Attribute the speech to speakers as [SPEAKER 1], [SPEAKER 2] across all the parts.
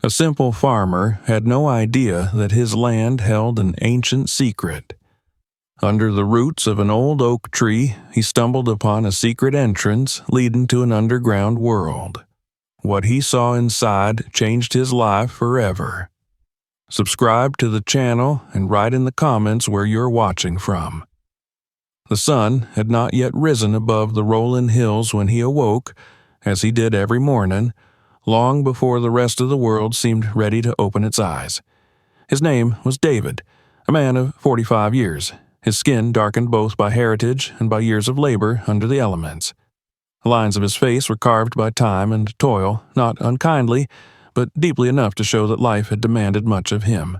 [SPEAKER 1] A simple farmer had no idea that his land held an ancient secret. Under the roots of an old oak tree, he stumbled upon a secret entrance leading to an underground world. What he saw inside changed his life forever. Subscribe to the channel and write in the comments where you're watching from. The sun had not yet risen above the rolling hills when he awoke, as he did every morning, long before the rest of the world seemed ready to open its eyes. His name was David, a man of 45 years, his skin darkened both by heritage and by years of labor under the elements. The lines of his face were carved by time and toil, not unkindly, but deeply enough to show that life had demanded much of him.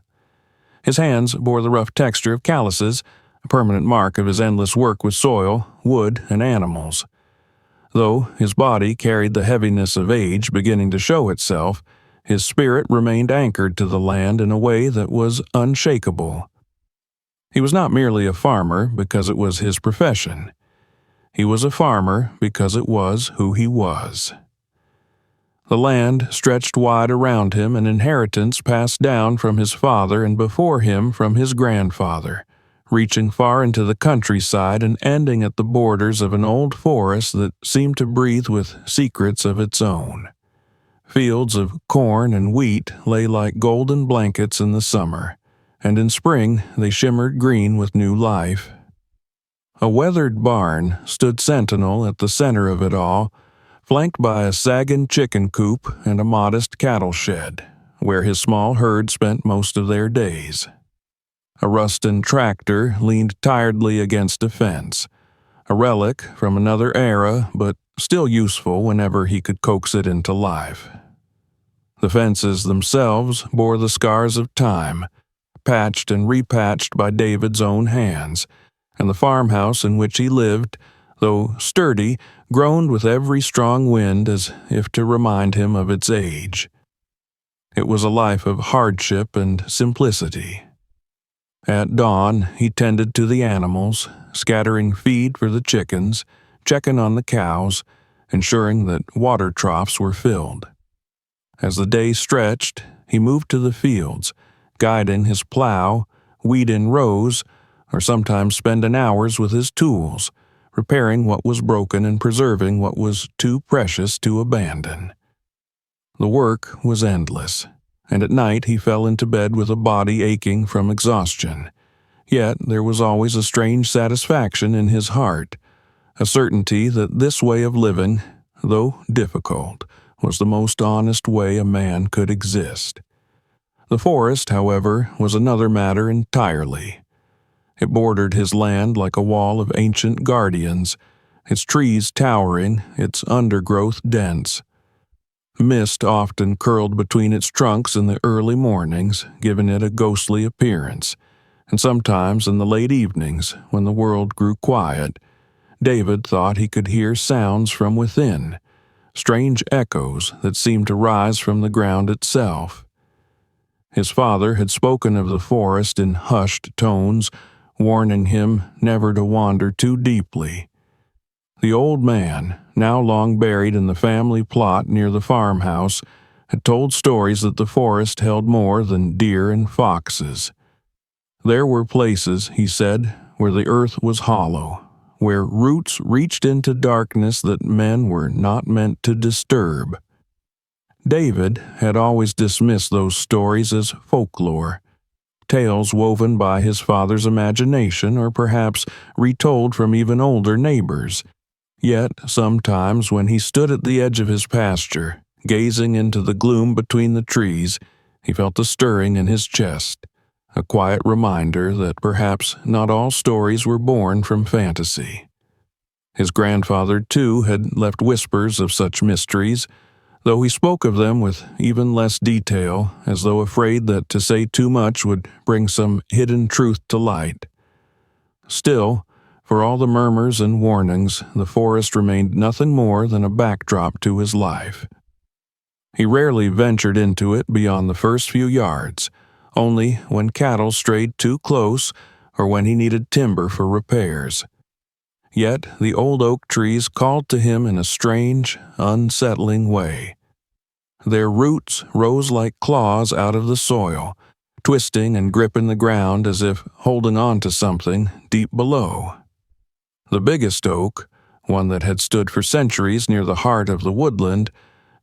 [SPEAKER 1] His hands bore the rough texture of calluses, a permanent mark of his endless work with soil, wood, and animals. Though his body carried the heaviness of age beginning to show itself, his spirit remained anchored to the land in a way that was unshakable. He was not merely a farmer because it was his profession. He was a farmer because it was who he was. The land stretched wide around him, an inheritance passed down from his father and before him from his grandfather, reaching far into the countryside and ending at the borders of an old forest that seemed to breathe with secrets of its own. Fields of corn and wheat lay like golden blankets in the summer, and in spring they shimmered green with new life. A weathered barn stood sentinel at the center of it all, flanked by a sagging chicken coop and a modest cattle shed, where his small herd spent most of their days. A rusted tractor leaned tiredly against a fence, a relic from another era, but still useful whenever he could coax it into life. The fences themselves bore the scars of time, patched and repatched by David's own hands, and the farmhouse in which he lived, though sturdy, groaned with every strong wind as if to remind him of its age. It was a life of hardship and simplicity. At dawn, he tended to the animals, scattering feed for the chickens, checking on the cows, ensuring that water troughs were filled. As the day stretched, he moved to the fields, guiding his plow, weeding rows, or sometimes spending hours with his tools, repairing what was broken and preserving what was too precious to abandon. The work was endless, and at night he fell into bed with a body aching from exhaustion. Yet there was always a strange satisfaction in his heart, a certainty that this way of living, though difficult, was the most honest way a man could exist. The forest, however, was another matter entirely. It bordered his land like a wall of ancient guardians, its trees towering, its undergrowth dense. Mist often curled between its trunks in the early mornings, giving it a ghostly appearance, and sometimes in the late evenings, when the world grew quiet, David thought he could hear sounds from within, strange echoes that seemed to rise from the ground itself. His father had spoken of the forest in hushed tones, warning him never to wander too deeply. The old man, now long buried in the family plot near the farmhouse, had told stories that the forest held more than deer and foxes. There were places, he said, where the earth was hollow, where roots reached into darkness that men were not meant to disturb. David had always dismissed those stories as folklore, tales woven by his father's imagination or perhaps retold from even older neighbors. Yet sometimes when he stood at the edge of his pasture, gazing into the gloom between the trees, he felt a stirring in his chest, a quiet reminder that perhaps not all stories were born from fantasy. His grandfather, too, had left whispers of such mysteries, though he spoke of them with even less detail, as though afraid that to say too much would bring some hidden truth to light. Still, for all the murmurs and warnings, the forest remained nothing more than a backdrop to his life. He rarely ventured into it beyond the first few yards, only when cattle strayed too close or when he needed timber for repairs. Yet the old oak trees called to him in a strange, unsettling way. Their roots rose like claws out of the soil, twisting and gripping the ground as if holding on to something deep below. The biggest oak, one that had stood for centuries near the heart of the woodland,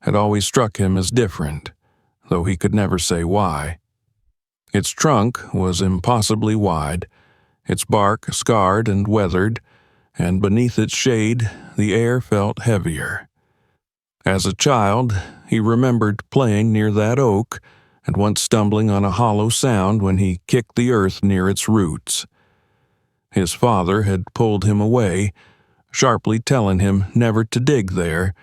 [SPEAKER 1] had always struck him as different, though he could never say why. Its trunk was impossibly wide, its bark scarred and weathered, and beneath its shade the air felt heavier. As a child, he remembered playing near that oak and once stumbling on a hollow sound when he kicked the earth near its roots. His father had pulled him away, sharply telling him never to dig there,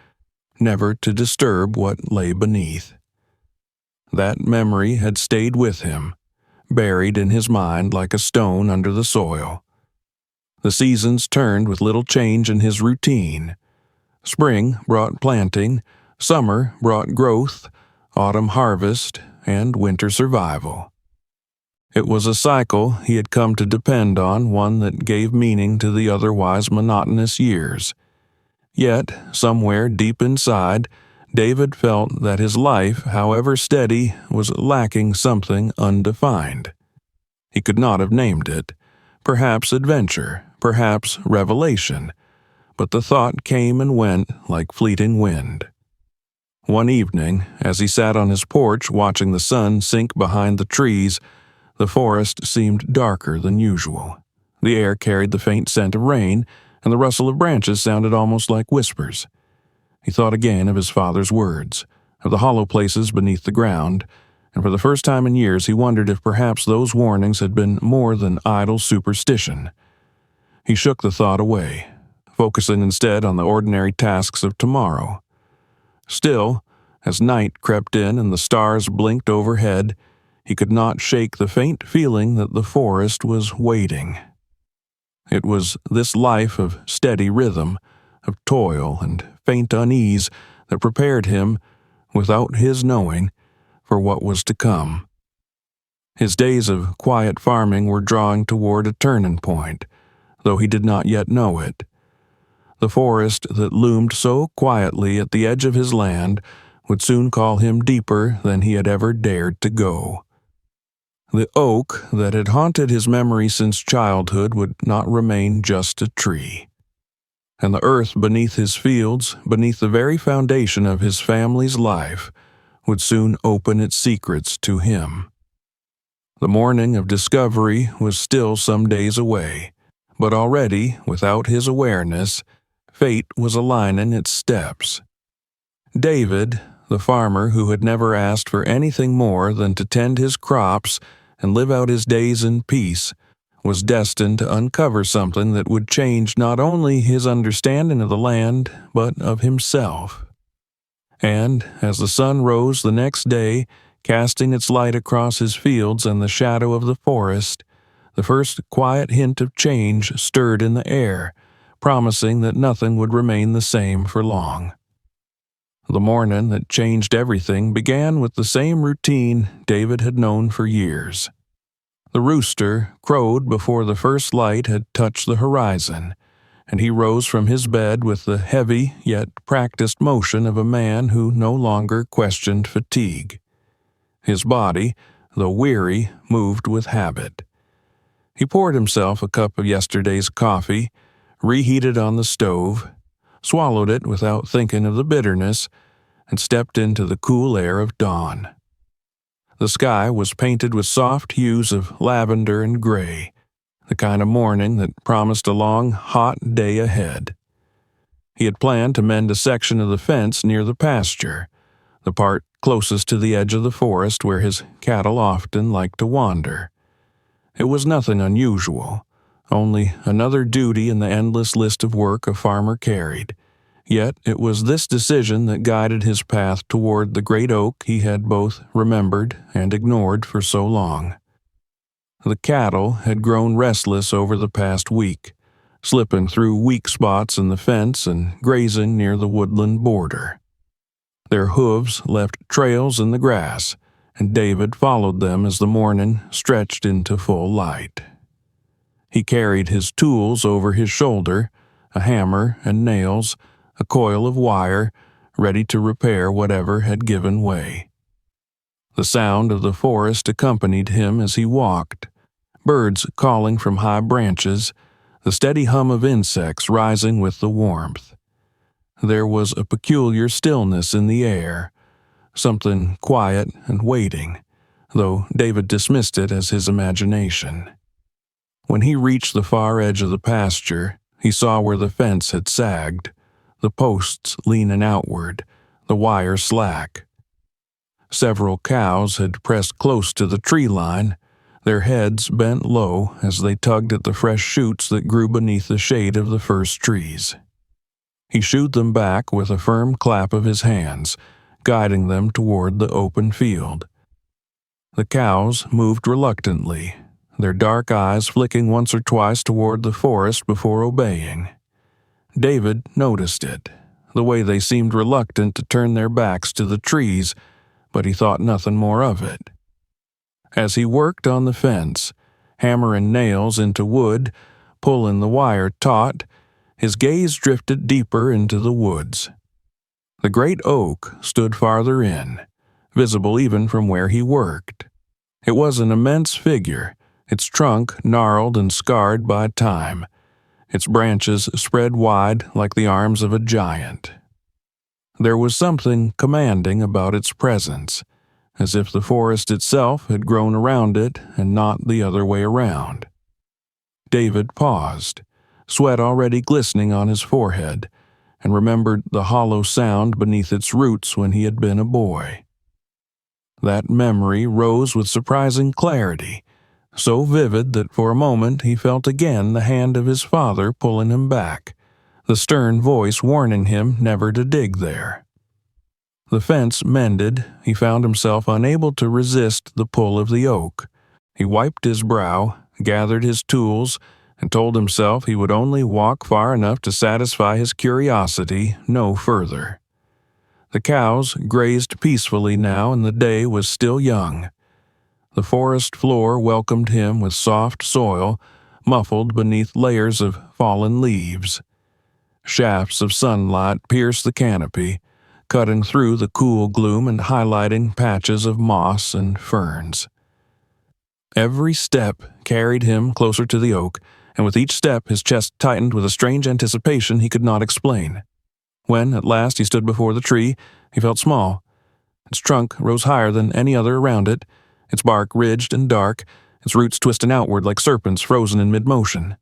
[SPEAKER 1] never to disturb what lay beneath. That memory had stayed with him, buried in his mind like a stone under the soil. The seasons turned with little change in his routine. Spring brought planting, summer brought growth, autumn harvest, and winter survival. It was a cycle he had come to depend on, one that gave meaning to the otherwise monotonous years. Yet, somewhere deep inside, David felt that his life, however steady, was lacking something undefined. He could not have named it. Perhaps adventure, perhaps revelation, but the thought came and went like fleeting wind. One evening, as he sat on his porch watching the sun sink behind the trees, the forest seemed darker than usual. The air carried the faint scent of rain, and the rustle of branches sounded almost like whispers. He thought again of his father's words, of the hollow places beneath the ground, and for the first time in years he wondered if perhaps those warnings had been more than idle superstition. He shook the thought away, focusing instead on the ordinary tasks of tomorrow. Still, as night crept in and the stars blinked overhead, he could not shake the faint feeling that the forest was waiting. It was this life of steady rhythm, of toil and faint unease that prepared him, without his knowing, for what was to come. His days of quiet farming were drawing toward a turning point, though he did not yet know it. The forest that loomed so quietly at the edge of his land would soon call him deeper than he had ever dared to go. The oak that had haunted his memory since childhood would not remain just a tree. And the earth beneath his fields, beneath the very foundation of his family's life, would soon open its secrets to him. The morning of discovery was still some days away, but already, without his awareness, fate was aligning its steps. David, the farmer who had never asked for anything more than to tend his crops and live out his days in peace, was destined to uncover something that would change not only his understanding of the land, but of himself. And, as the sun rose the next day, casting its light across his fields and the shadow of the forest, the first quiet hint of change stirred in the air, promising that nothing would remain the same for long. The morning that changed everything began with the same routine David had known for years. The rooster crowed before the first light had touched the horizon, and he rose from his bed with the heavy yet practiced motion of a man who no longer questioned fatigue. His body, though weary, moved with habit. He poured himself a cup of yesterday's coffee, reheated on the stove, swallowed it without thinking of the bitterness, and stepped into the cool air of dawn. The sky was painted with soft hues of lavender and gray, the kind of morning that promised a long, hot day ahead. He had planned to mend a section of the fence near the pasture, the part closest to the edge of the forest where his cattle often liked to wander. It was nothing unusual, only another duty in the endless list of work a farmer carried. Yet it was this decision that guided his path toward the great oak he had both remembered and ignored for so long. The cattle had grown restless over the past week, slipping through weak spots in the fence and grazing near the woodland border. Their hooves left trails in the grass, and David followed them as the morning stretched into full light. He carried his tools over his shoulder, a hammer and nails, a coil of wire, ready to repair whatever had given way. The sound of the forest accompanied him as he walked, birds calling from high branches, the steady hum of insects rising with the warmth. There was a peculiar stillness in the air, something quiet and waiting, though David dismissed it as his imagination. When he reached the far edge of the pasture, he saw where the fence had sagged, the posts leaning outward, the wire slack. Several cows had pressed close to the tree line, their heads bent low as they tugged at the fresh shoots that grew beneath the shade of the first trees. He shooed them back with a firm clap of his hands, guiding them toward the open field. The cows moved reluctantly, their dark eyes flicking once or twice toward the forest before obeying. David noticed it, the way they seemed reluctant to turn their backs to the trees, but he thought nothing more of it. As he worked on the fence, hammering nails into wood, pulling the wire taut, his gaze drifted deeper into the woods. The great oak stood farther in, visible even from where he worked. It was an immense figure, its trunk gnarled and scarred by time, its branches spread wide like the arms of a giant. There was something commanding about its presence, as if the forest itself had grown around it and not the other way around. David paused, sweat already glistening on his forehead, and remembered the hollow sound beneath its roots when he had been a boy. That memory rose with surprising clarity, so vivid that for a moment he felt again the hand of his father pulling him back, the stern voice warning him never to dig there. The fence mended, he found himself unable to resist the pull of the oak. He wiped his brow, gathered his tools, and told himself he would only walk far enough to satisfy his curiosity, no further. The cows grazed peacefully now, and the day was still young. The forest floor welcomed him with soft soil, muffled beneath layers of fallen leaves. Shafts of sunlight pierced the canopy, cutting through the cool gloom and highlighting patches of moss and ferns. Every step carried him closer to the oak, and with each step his chest tightened with a strange anticipation he could not explain. When, at last, he stood before the tree, he felt small. Its trunk rose higher than any other around it, its bark ridged and dark, its roots twisting outward like serpents frozen in mid-motion.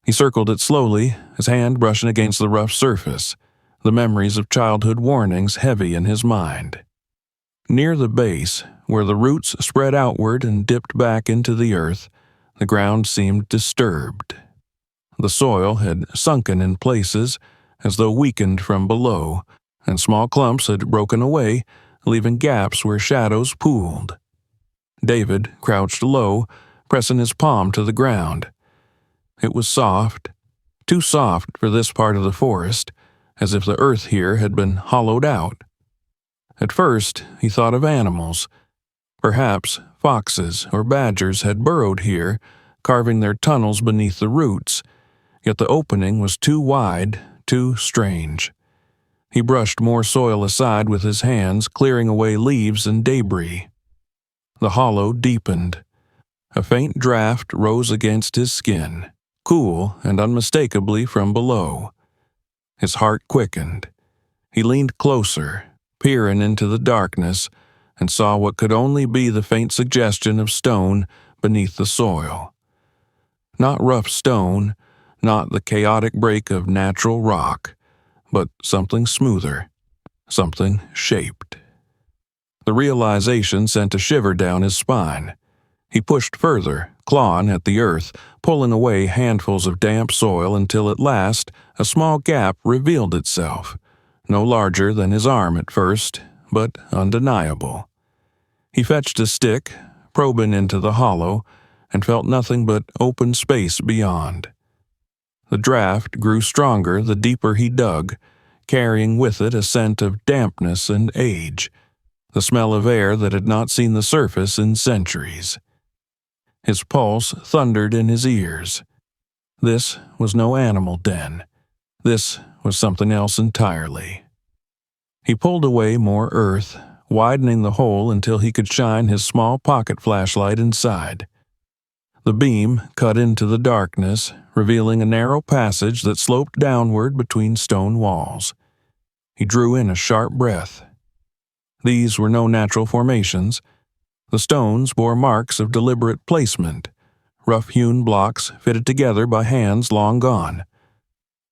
[SPEAKER 1] He circled it slowly, his hand brushing against the rough surface, the memories of childhood warnings heavy in his mind. Near the base, where the roots spread outward and dipped back into the earth, the ground seemed disturbed. The soil had sunken in places, as though weakened from below, and small clumps had broken away, leaving gaps where shadows pooled. David crouched low, pressing his palm to the ground. It was soft, too soft for this part of the forest, as if the earth here had been hollowed out. At first, he thought of animals. Perhaps foxes or badgers had burrowed here, carving their tunnels beneath the roots, yet the opening was too wide, too strange. He brushed more soil aside with his hands, clearing away leaves and debris. The hollow deepened. A faint draft rose against his skin, cool and unmistakably from below. His heart quickened. He leaned closer, peering into the darkness, and saw what could only be the faint suggestion of stone beneath the soil. Not rough stone, not the chaotic break of natural rock, but something smoother, something shaped. The realization sent a shiver down his spine. He pushed further, clawing at the earth, pulling away handfuls of damp soil until at last a small gap revealed itself, no larger than his arm at first, but undeniable. He fetched a stick, probing into the hollow, and felt nothing but open space beyond. The draft grew stronger the deeper he dug, carrying with it a scent of dampness and age, the smell of air that had not seen the surface in centuries. His pulse thundered in his ears. This was no animal den. This was something else entirely. He pulled away more earth, widening the hole until he could shine his small pocket flashlight inside. The beam cut into the darkness, revealing a narrow passage that sloped downward between stone walls. He drew in a sharp breath. These were no natural formations. The stones bore marks of deliberate placement, rough-hewn blocks fitted together by hands long gone.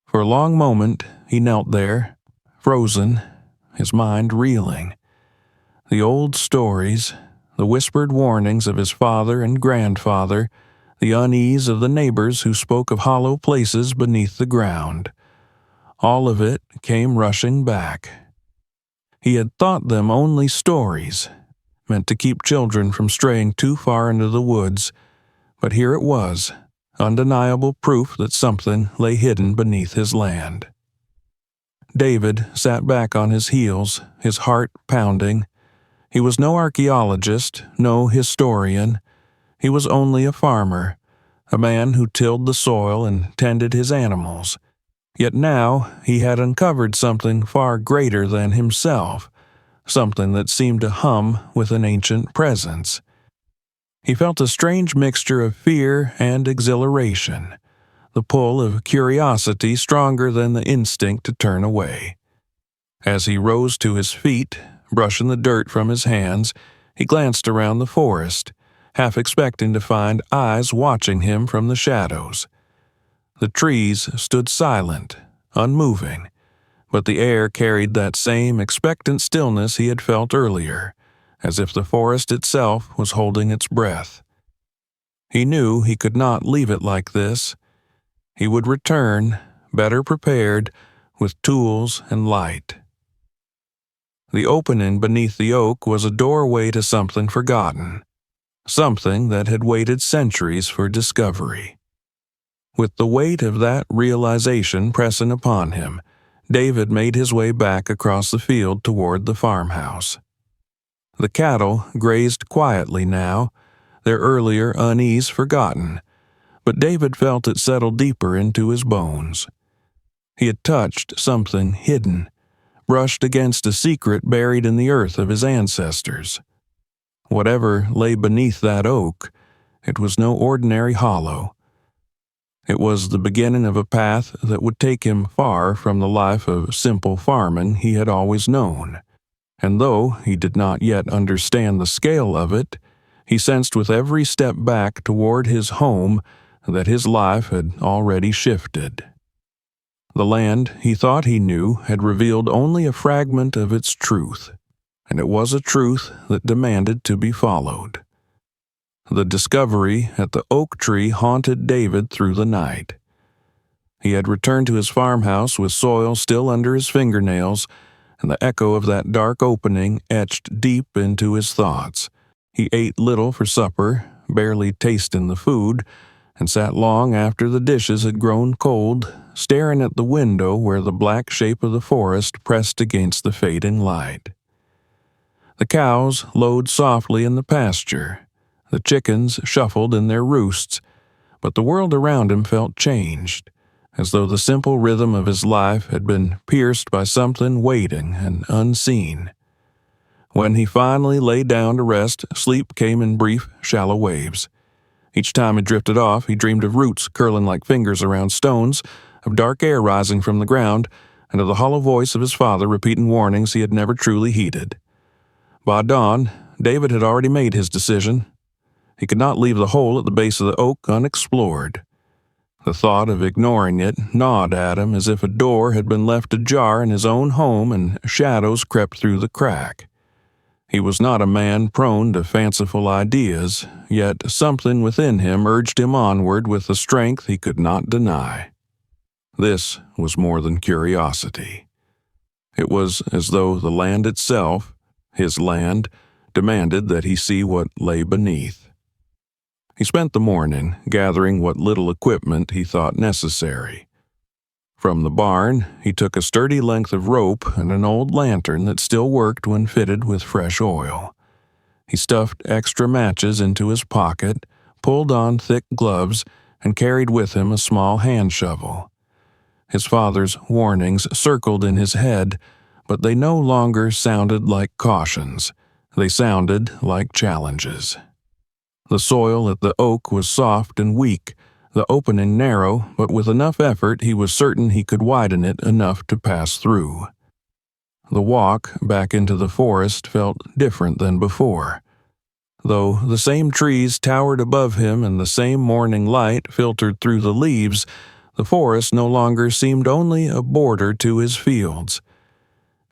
[SPEAKER 1] For a long moment he knelt there, frozen, his mind reeling. The old stories, the whispered warnings of his father and grandfather, the unease of the neighbors who spoke of hollow places beneath the ground. All of it came rushing back. He had thought them only stories, meant to keep children from straying too far into the woods, but here it was, undeniable proof that something lay hidden beneath his land. David sat back on his heels, his heart pounding. He was no archaeologist, no historian. He was only a farmer, a man who tilled the soil and tended his animals. Yet now he had uncovered something far greater than himself, something that seemed to hum with an ancient presence. He felt a strange mixture of fear and exhilaration, the pull of curiosity stronger than the instinct to turn away. As he rose to his feet, brushing the dirt from his hands, he glanced around the forest, half expecting to find eyes watching him from the shadows. The trees stood silent, unmoving, but the air carried that same expectant stillness he had felt earlier, as if the forest itself was holding its breath. He knew he could not leave it like this. He would return, better prepared, with tools and light. The opening beneath the oak was a doorway to something forgotten, something that had waited centuries for discovery. With the weight of that realization pressing upon him, David made his way back across the field toward the farmhouse. The cattle grazed quietly now, their earlier unease forgotten, but David felt it settle deeper into his bones. He had touched something hidden, brushed against a secret buried in the earth of his ancestors. Whatever lay beneath that oak, it was no ordinary hollow. It was the beginning of a path that would take him far from the life of simple farming he had always known. And though he did not yet understand the scale of it, he sensed with every step back toward his home that his life had already shifted. The land he thought he knew had revealed only a fragment of its truth, and it was a truth that demanded to be followed. The discovery at the oak tree haunted David through the night. He had returned to his farmhouse with soil still under his fingernails, and the echo of that dark opening etched deep into his thoughts. He ate little for supper, barely tasting the food, and sat long after the dishes had grown cold, staring at the window where the black shape of the forest pressed against the fading light. The cows lowed softly in the pasture. The chickens shuffled in their roosts, but the world around him felt changed, as though the simple rhythm of his life had been pierced by something waiting and unseen. When he finally lay down to rest, sleep came in brief, shallow waves. Each time he drifted off, he dreamed of roots curling like fingers around stones, of dark air rising from the ground, and of the hollow voice of his father repeating warnings he had never truly heeded. By dawn, David had already made his decision. He could not leave the hole at the base of the oak unexplored. The thought of ignoring it gnawed at him as if a door had been left ajar in his own home and shadows crept through the crack. He was not a man prone to fanciful ideas, yet something within him urged him onward with a strength he could not deny. This was more than curiosity. It was as though the land itself, his land, demanded that he see what lay beneath. He spent the morning gathering what little equipment he thought necessary. From the barn, he took a sturdy length of rope and an old lantern that still worked when fitted with fresh oil. He stuffed extra matches into his pocket, pulled on thick gloves, and carried with him a small hand shovel. His father's warnings circled in his head, but they no longer sounded like cautions. They sounded like challenges. The soil at the oak was soft and weak, the opening narrow, but with enough effort he was certain he could widen it enough to pass through. The walk back into the forest felt different than before. Though the same trees towered above him and the same morning light filtered through the leaves, the forest no longer seemed only a border to his fields.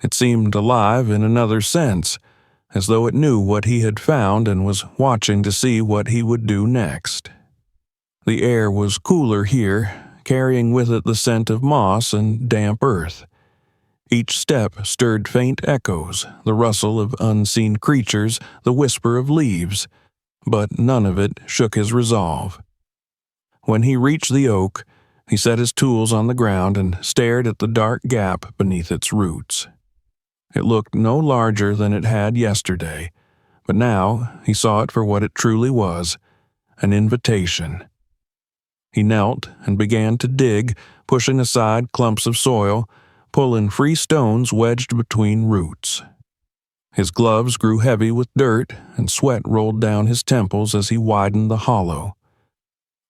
[SPEAKER 1] It seemed alive in another sense, as though it knew what he had found and was watching to see what he would do next. The air was cooler here, carrying with it the scent of moss and damp earth. Each step stirred faint echoes, the rustle of unseen creatures, the whisper of leaves, but none of it shook his resolve. When he reached the oak, he set his tools on the ground and stared at the dark gap beneath its roots. It looked no larger than it had yesterday, but now he saw it for what it truly was, an invitation. He knelt and began to dig, pushing aside clumps of soil, pulling free stones wedged between roots. His gloves grew heavy with dirt, and sweat rolled down his temples as he widened the hollow.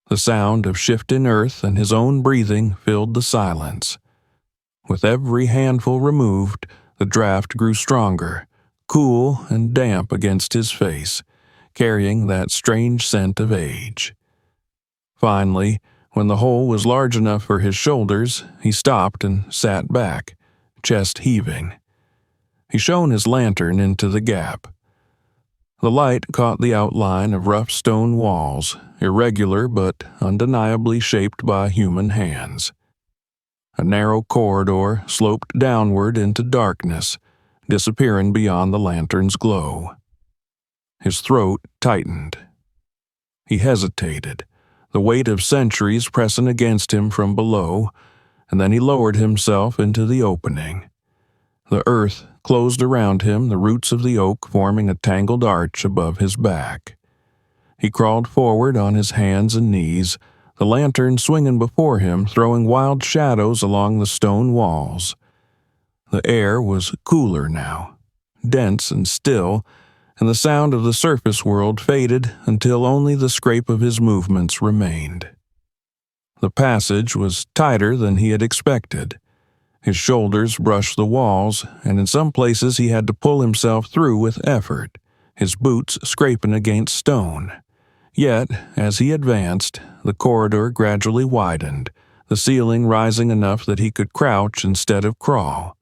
[SPEAKER 1] The sound of shifting earth and his own breathing filled the silence. With every handful removed, the draft grew stronger, cool and damp against his face, carrying that strange scent of age. Finally, when the hole was large enough for his shoulders, he stopped and sat back, chest heaving. He shone his lantern into the gap. The light caught the outline of rough stone walls, irregular but undeniably shaped by human hands. A narrow corridor sloped downward into darkness, disappearing beyond the lantern's glow. His throat tightened. He hesitated, the weight of centuries pressing against him from below, and then he lowered himself into the opening. The earth closed around him, the roots of the oak forming a tangled arch above his back. He crawled forward on his hands and knees, the lantern swinging before him, throwing wild shadows along the stone walls. The air was cooler now, dense and still, and the sound of the surface world faded until only the scrape of his movements remained. The passage was tighter than he had expected. His shoulders brushed the walls, and in some places he had to pull himself through with effort, his boots scraping against stone. Yet, as he advanced, the corridor gradually widened, the ceiling rising enough that he could crouch instead of crawl.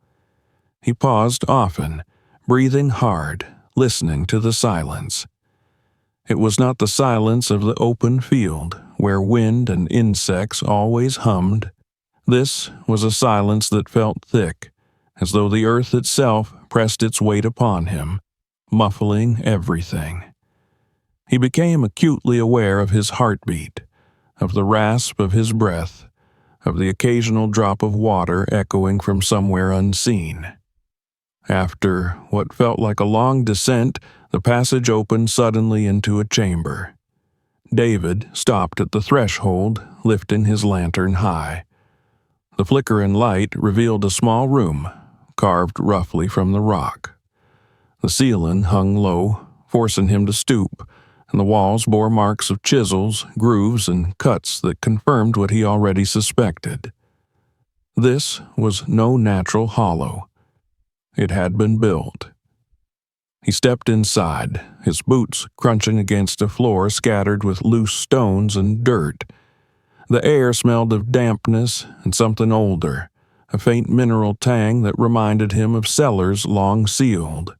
[SPEAKER 1] He paused often, breathing hard, listening to the silence. It was not the silence of the open field, where wind and insects always hummed. This was a silence that felt thick, as though the earth itself pressed its weight upon him, muffling everything. He became acutely aware of his heartbeat, of the rasp of his breath, of the occasional drop of water echoing from somewhere unseen. After what felt like a long descent, the passage opened suddenly into a chamber. David stopped at the threshold, lifting his lantern high. The flickering light revealed a small room, carved roughly from the rock. The ceiling hung low, forcing him to stoop, and the walls bore marks of chisels, grooves, and cuts that confirmed what he already suspected. This was no natural hollow. It had been built. He stepped inside, his boots crunching against a floor scattered with loose stones and dirt. The air smelled of dampness and something older, a faint mineral tang that reminded him of cellars long sealed.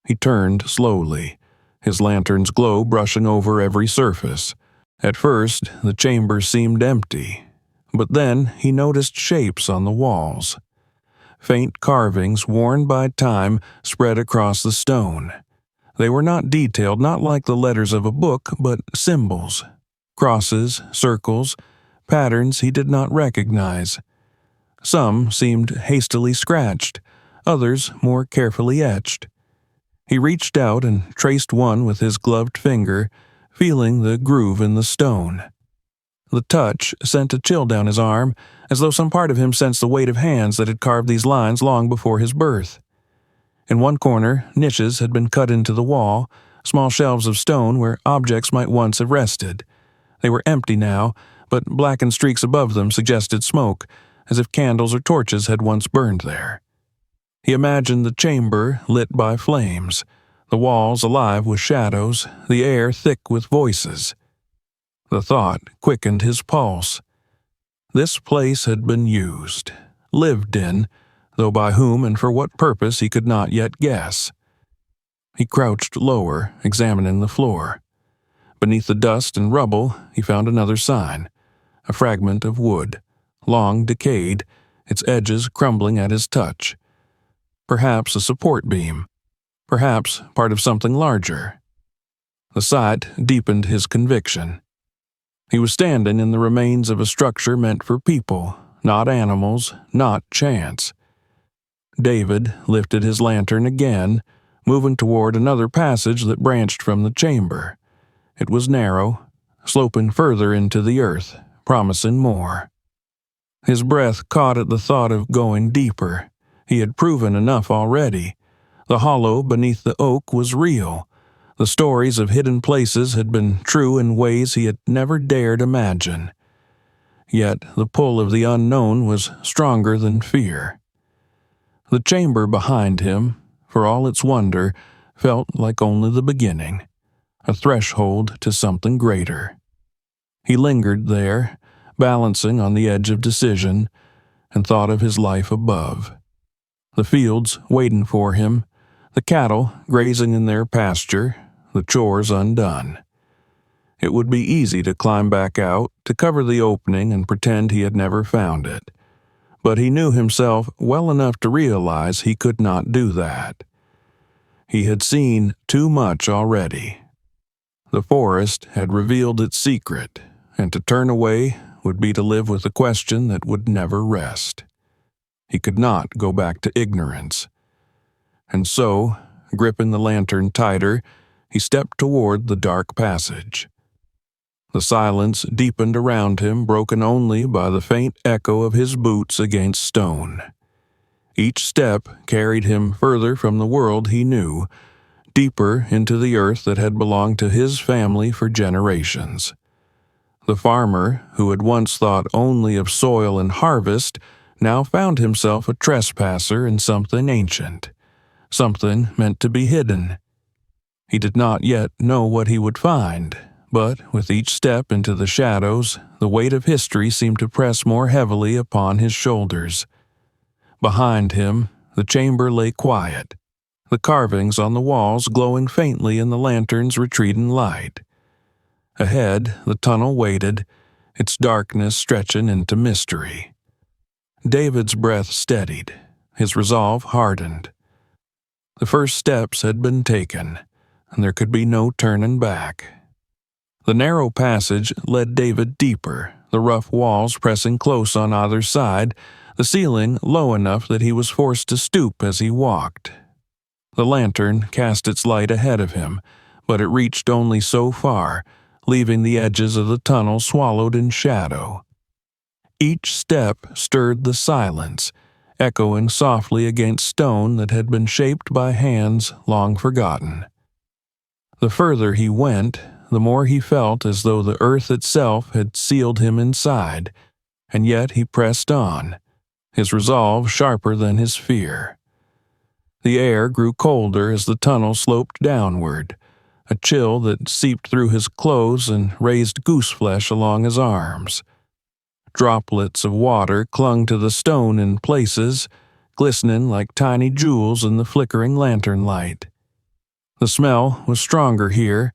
[SPEAKER 1] He turned slowly, his lantern's glow brushing over every surface. At first, the chamber seemed empty, but then he noticed shapes on the walls. Faint carvings worn by time spread across the stone. They were not detailed, not like the letters of a book, but symbols. Crosses, circles, patterns he did not recognize. Some seemed hastily scratched, others more carefully etched. He reached out and traced one with his gloved finger, feeling the groove in the stone. The touch sent a chill down his arm, as though some part of him sensed the weight of hands that had carved these lines long before his birth. In one corner, niches had been cut into the wall, small shelves of stone where objects might once have rested. They were empty now, but blackened streaks above them suggested smoke, as if candles or torches had once burned there. He imagined the chamber lit by flames, the walls alive with shadows, the air thick with voices. The thought quickened his pulse. This place had been used, lived in, though by whom and for what purpose he could not yet guess. He crouched lower, examining the floor. Beneath the dust and rubble, he found another sign, a fragment of wood, long decayed, its edges crumbling at his touch. Perhaps a support beam, perhaps part of something larger. The sight deepened his conviction. He was standing in the remains of a structure meant for people, not animals, not chance. David lifted his lantern again, moving toward another passage that branched from the chamber. It was narrow, sloping further into the earth, promising more. His breath caught at the thought of going deeper. He had proven enough already. The hollow beneath the oak was real. The stories of hidden places had been true in ways he had never dared imagine. Yet the pull of the unknown was stronger than fear. The chamber behind him, for all its wonder, felt like only the beginning, a threshold to something greater. He lingered there, balancing on the edge of decision, and thought of his life above. The fields waiting for him, the cattle grazing in their pasture, the chores undone. It would be easy to climb back out, to cover the opening and pretend he had never found it. But he knew himself well enough to realize he could not do that. He had seen too much already. The forest had revealed its secret, and to turn away would be to live with a question that would never rest. He could not go back to ignorance. And so, gripping the lantern tighter, he stepped toward the dark passage. The silence deepened around him, broken only by the faint echo of his boots against stone. Each step carried him further from the world he knew, deeper into the earth that had belonged to his family for generations. The farmer, who had once thought only of soil and harvest, now found himself a trespasser in something ancient, something meant to be hidden. He did not yet know what he would find, but with each step into the shadows, the weight of history seemed to press more heavily upon his shoulders. Behind him, the chamber lay quiet, the carvings on the walls glowing faintly in the lantern's retreating light. Ahead, the tunnel waited, its darkness stretching into mystery. David's breath steadied, his resolve hardened. The first steps had been taken, and there could be no turning back. The narrow passage led David deeper, the rough walls pressing close on either side, the ceiling low enough that he was forced to stoop as he walked. The lantern cast its light ahead of him, but it reached only so far, leaving the edges of the tunnel swallowed in shadow. Each step stirred the silence, echoing softly against stone that had been shaped by hands long forgotten. The further he went, the more he felt as though the earth itself had sealed him inside, and yet he pressed on, his resolve sharper than his fear. The air grew colder as the tunnel sloped downward, a chill that seeped through his clothes and raised gooseflesh along his arms. Droplets of water clung to the stone in places, glistening like tiny jewels in the flickering lantern light. The smell was stronger here,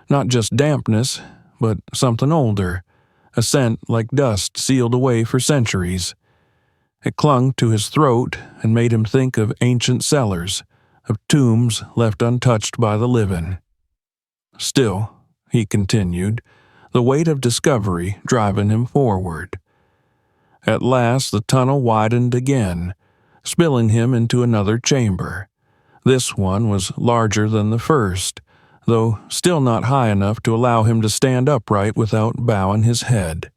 [SPEAKER 1] not just dampness, but something older, a scent like dust sealed away for centuries. It clung to his throat and made him think of ancient cellars, of tombs left untouched by the living. Still, he continued, the weight of discovery driving him forward. At last the tunnel widened again, spilling him into another chamber. This one was larger than the first, though still not high enough to allow him to stand upright without bowing his head.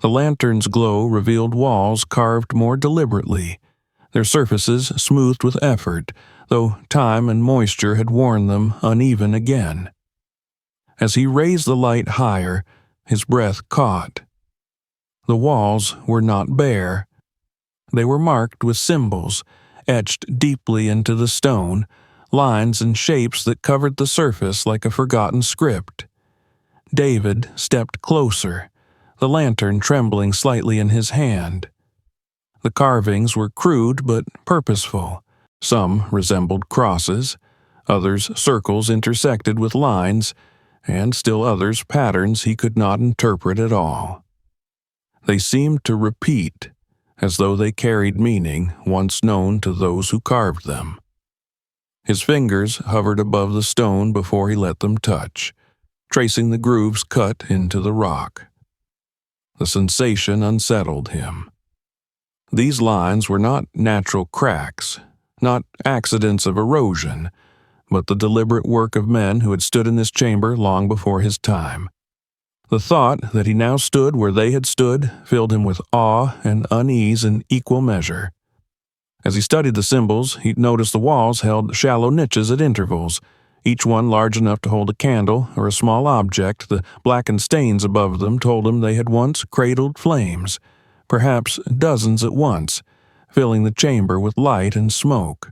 [SPEAKER 1] The lantern's glow revealed walls carved more deliberately, their surfaces smoothed with effort, though time and moisture had worn them uneven again. As he raised the light higher, his breath caught. The walls were not bare. They were marked with symbols, etched deeply into the stone, lines and shapes that covered the surface like a forgotten script. David stepped closer, the lantern trembling slightly in his hand. The carvings were crude but purposeful. Some resembled crosses, others circles intersected with lines, and still others patterns he could not interpret at all. They seemed to repeat, as though they carried meaning once known to those who carved them. His fingers hovered above the stone before he let them touch, tracing the grooves cut into the rock. The sensation unsettled him. These lines were not natural cracks, not accidents of erosion, but the deliberate work of men who had stood in this chamber long before his time. The thought that he now stood where they had stood filled him with awe and unease in equal measure. As he studied the symbols, he noticed the walls held shallow niches at intervals, each one large enough to hold a candle or a small object. The blackened stains above them told him they had once cradled flames, perhaps dozens at once, filling the chamber with light and smoke.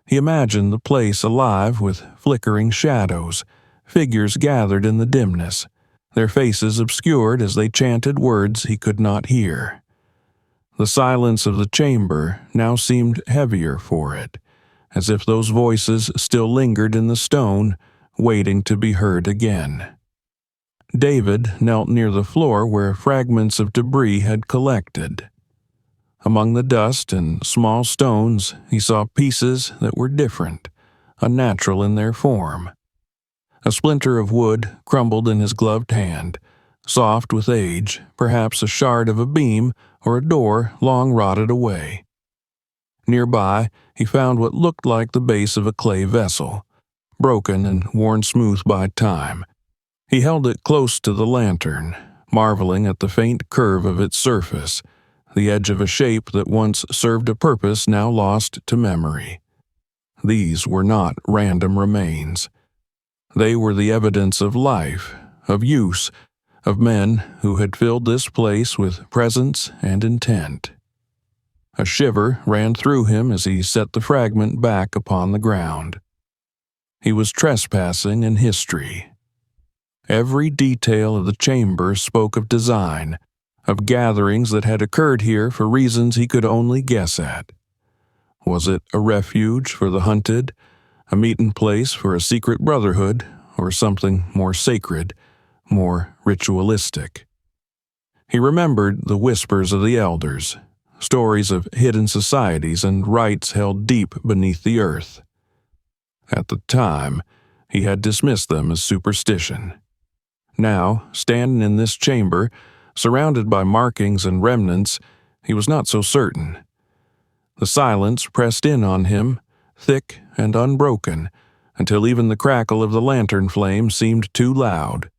[SPEAKER 1] He imagined the place alive with flickering shadows, figures gathered in the dimness, their faces obscured as they chanted words he could not hear. The silence of the chamber now seemed heavier for it, as if those voices still lingered in the stone, waiting to be heard again. David knelt near the floor where fragments of debris had collected. Among the dust and small stones, he saw pieces that were different, unnatural in their form. A splinter of wood crumbled in his gloved hand, soft with age, perhaps a shard of a beam or a door long rotted away. Nearby, he found what looked like the base of a clay vessel, broken and worn smooth by time. He held it close to the lantern, marveling at the faint curve of its surface, the edge of a shape that once served a purpose now lost to memory. These were not random remains. They were the evidence of life, of use, of men who had filled this place with presence and intent. A shiver ran through him as he set the fragment back upon the ground. He was trespassing in history. Every detail of the chamber spoke of design, of gatherings that had occurred here for reasons he could only guess at. Was it a refuge for the hunted, a meeting place for a secret brotherhood, or something more sacred, more ritualistic? He remembered the whispers of the elders, stories of hidden societies and rites held deep beneath the earth. At the time, he had dismissed them as superstition. Now, standing in this chamber, surrounded by markings and remnants, he was not so certain. The silence pressed in on him, thick and unbroken, until even the crackle of the lantern flame seemed too loud.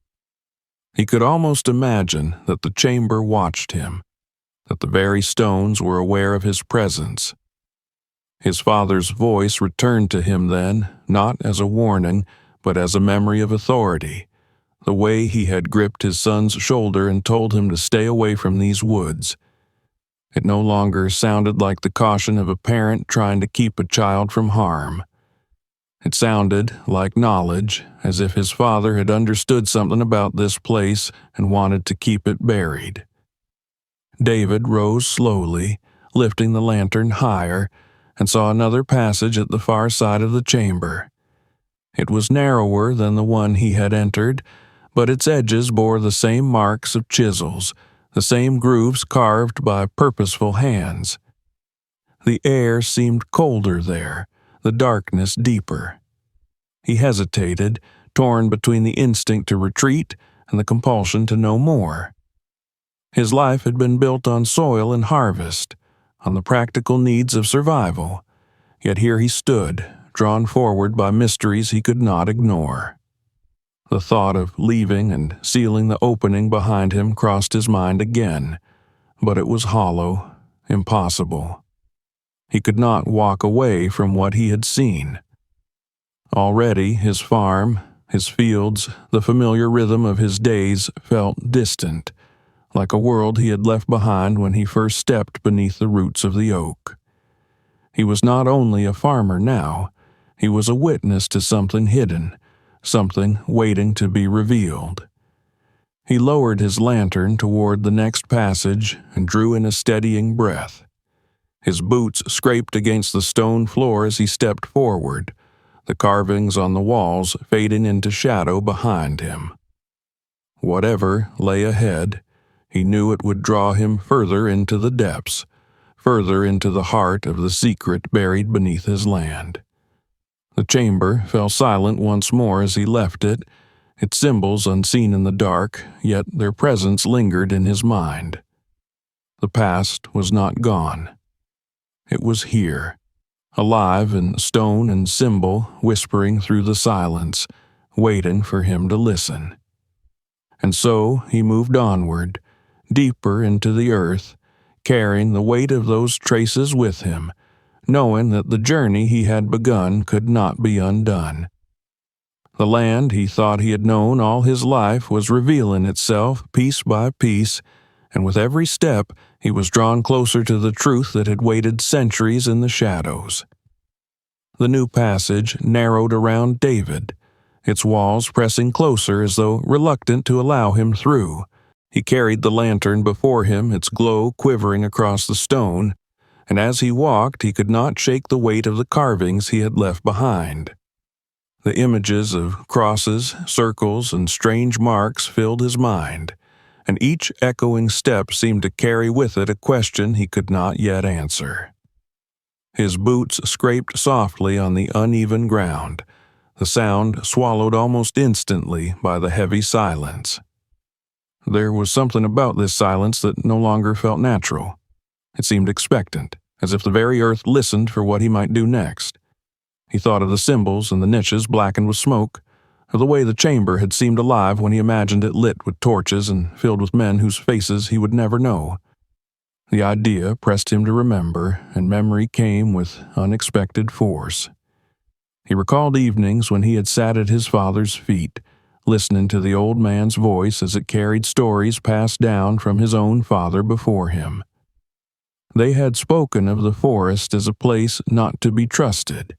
[SPEAKER 1] He could almost imagine that the chamber watched him, that the very stones were aware of his presence. His father's voice returned to him then, not as a warning, but as a memory of authority, the way he had gripped his son's shoulder and told him to stay away from these woods. It no longer sounded like the caution of a parent trying to keep a child from harm. It sounded like knowledge, as if his father had understood something about this place and wanted to keep it buried. David rose slowly, lifting the lantern higher, and saw another passage at the far side of the chamber. It was narrower than the one he had entered, but its edges bore the same marks of chisels, the same grooves carved by purposeful hands. The air seemed colder there, the darkness deeper. He hesitated, torn between the instinct to retreat and the compulsion to know more. His life had been built on soil and harvest, on the practical needs of survival, yet here he stood, drawn forward by mysteries he could not ignore. The thought of leaving and sealing the opening behind him crossed his mind again, but it was hollow, impossible. He could not walk away from what he had seen. Already his farm, his fields, the familiar rhythm of his days felt distant, like a world he had left behind when he first stepped beneath the roots of the oak. He was not only a farmer now, he was a witness to something hidden, something waiting to be revealed. He lowered his lantern toward the next passage and drew in a steadying breath. His boots scraped against the stone floor as he stepped forward, the carvings on the walls fading into shadow behind him. Whatever lay ahead, he knew it would draw him further into the depths, further into the heart of the secret buried beneath his land. The chamber fell silent once more as he left it, its symbols unseen in the dark, yet their presence lingered in his mind. The past was not gone. It was here, alive in stone and symbol, whispering through the silence, waiting for him to listen. And so he moved onward, deeper into the earth, carrying the weight of those traces with him, knowing that the journey he had begun could not be undone. The land he thought he had known all his life was revealing itself piece by piece, and with every step he was drawn closer to the truth that had waited centuries in the shadows. The new passage narrowed around David, its walls pressing closer as though reluctant to allow him through. He carried the lantern before him, its glow quivering across the stone, and as he walked he could not shake the weight of the carvings he had left behind. The images of crosses, circles, and strange marks filled his mind, and each echoing step seemed to carry with it a question he could not yet answer. His boots scraped softly on the uneven ground, the sound swallowed almost instantly by the heavy silence. There was something about this silence that no longer felt natural. It seemed expectant, as if the very earth listened for what he might do next. He thought of the symbols and the niches blackened with smoke, of the way the chamber had seemed alive when he imagined it lit with torches and filled with men whose faces he would never know. The idea pressed him to remember, and memory came with unexpected force. He recalled evenings when he had sat at his father's feet, listening to the old man's voice as it carried stories passed down from his own father before him. They had spoken of the forest as a place not to be trusted,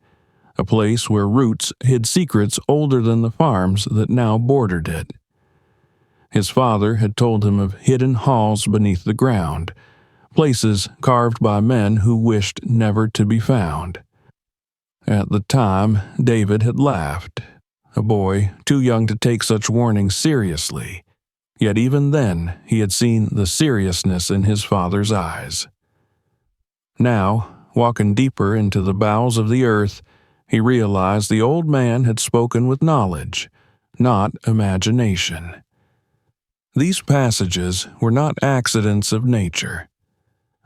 [SPEAKER 1] a place where roots hid secrets older than the farms that now bordered it. His father had told him of hidden halls beneath the ground, places carved by men who wished never to be found. At the time, David had laughed, a boy too young to take such warnings seriously, yet even then he had seen the seriousness in his father's eyes. Now, walking deeper into the bowels of the earth, he realized the old man had spoken with knowledge, not imagination. These passages were not accidents of nature.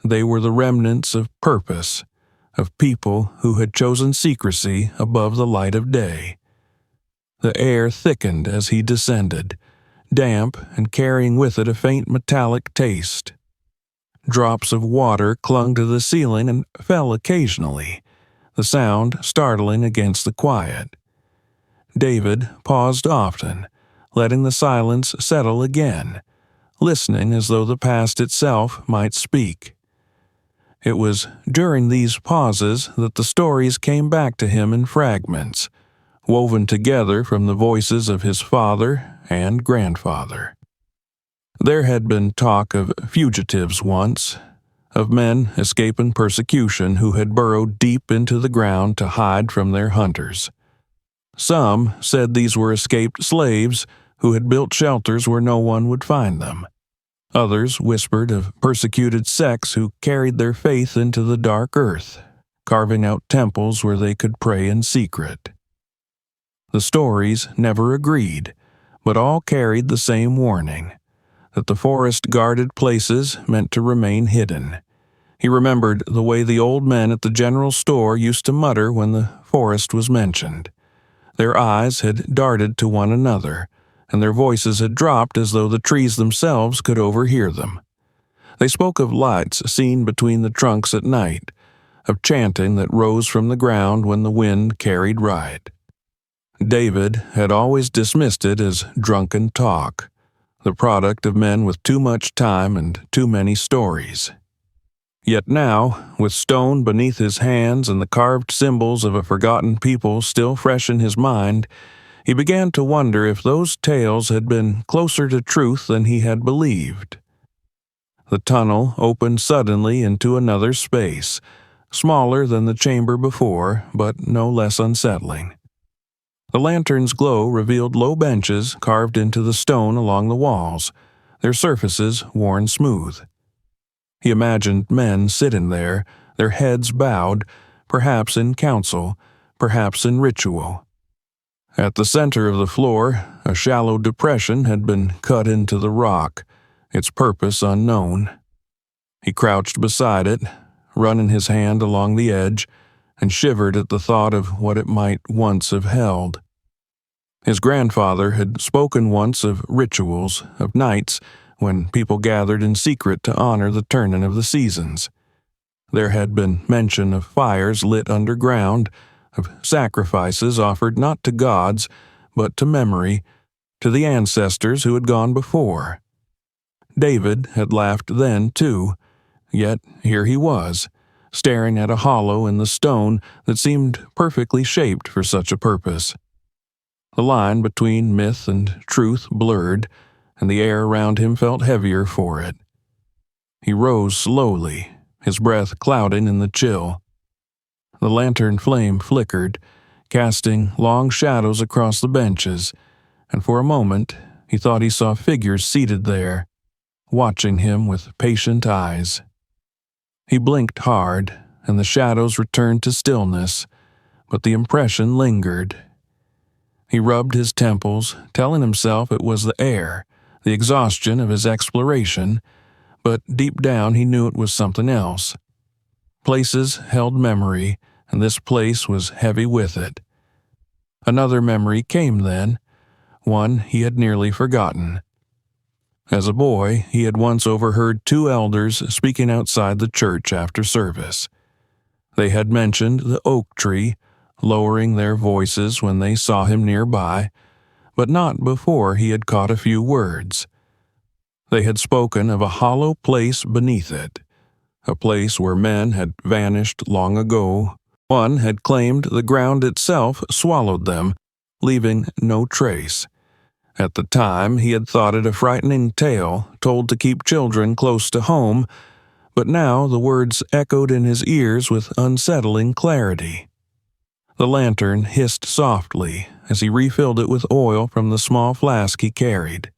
[SPEAKER 1] They were the remnants of purpose, of people who had chosen secrecy above the light of day. The air thickened as he descended, damp and carrying with it a faint metallic taste. Drops of water clung to the ceiling and fell occasionally, the sound startling against the quiet. David paused often, letting the silence settle again, listening as though the past itself might speak. It was during these pauses that the stories came back to him in fragments, woven together from the voices of his father and grandfather. There had been talk of fugitives once, of men escaping persecution who had burrowed deep into the ground to hide from their hunters. Some said these were escaped slaves who had built shelters where no one would find them. Others whispered of persecuted sects who carried their faith into the dark earth, carving out temples where they could pray in secret. The stories never agreed, but all carried the same warning, that the forest-guarded places meant to remain hidden. He remembered the way the old men at the general store used to mutter when the forest was mentioned. Their eyes had darted to one another, and their voices had dropped as though the trees themselves could overhear them. They spoke of lights seen between the trunks at night, of chanting that rose from the ground when the wind carried right. David had always dismissed it as drunken talk, the product of men with too much time and too many stories. Yet now, with stone beneath his hands and the carved symbols of a forgotten people still fresh in his mind, he began to wonder if those tales had been closer to truth than he had believed. The tunnel opened suddenly into another space, smaller than the chamber before, but no less unsettling. The lantern's glow revealed low benches carved into the stone along the walls, their surfaces worn smooth. He imagined men sitting there, their heads bowed, perhaps in council, perhaps in ritual. At the center of the floor, a shallow depression had been cut into the rock, its purpose unknown. He crouched beside it, running his hand along the edge, and shivered at the thought of what it might once have held. His grandfather had spoken once of rituals, of nights when people gathered in secret to honor the turning of the seasons. There had been mention of fires lit underground, of sacrifices offered not to gods, but to memory, to the ancestors who had gone before. David had laughed then, too, yet here he was, staring at a hollow in the stone that seemed perfectly shaped for such a purpose. The line between myth and truth blurred, and the air around him felt heavier for it. He rose slowly, his breath clouding in the chill. The lantern flame flickered, casting long shadows across the benches, and for a moment he thought he saw figures seated there, watching him with patient eyes. He blinked hard, and the shadows returned to stillness, but the impression lingered. He rubbed his temples, telling himself it was the air, the exhaustion of his exploration, but deep down he knew it was something else. Places held memory, and this place was heavy with it. Another memory came then, one he had nearly forgotten. As a boy, he had once overheard two elders speaking outside the church after service. They had mentioned the oak tree, lowering their voices when they saw him nearby, but not before he had caught a few words. They had spoken of a hollow place beneath it, a place where men had vanished long ago. One had claimed the ground itself swallowed them, leaving no trace. At the time, he had thought it a frightening tale told to keep children close to home, but now the words echoed in his ears with unsettling clarity. The lantern hissed softly as he refilled it with oil from the small flask he carried.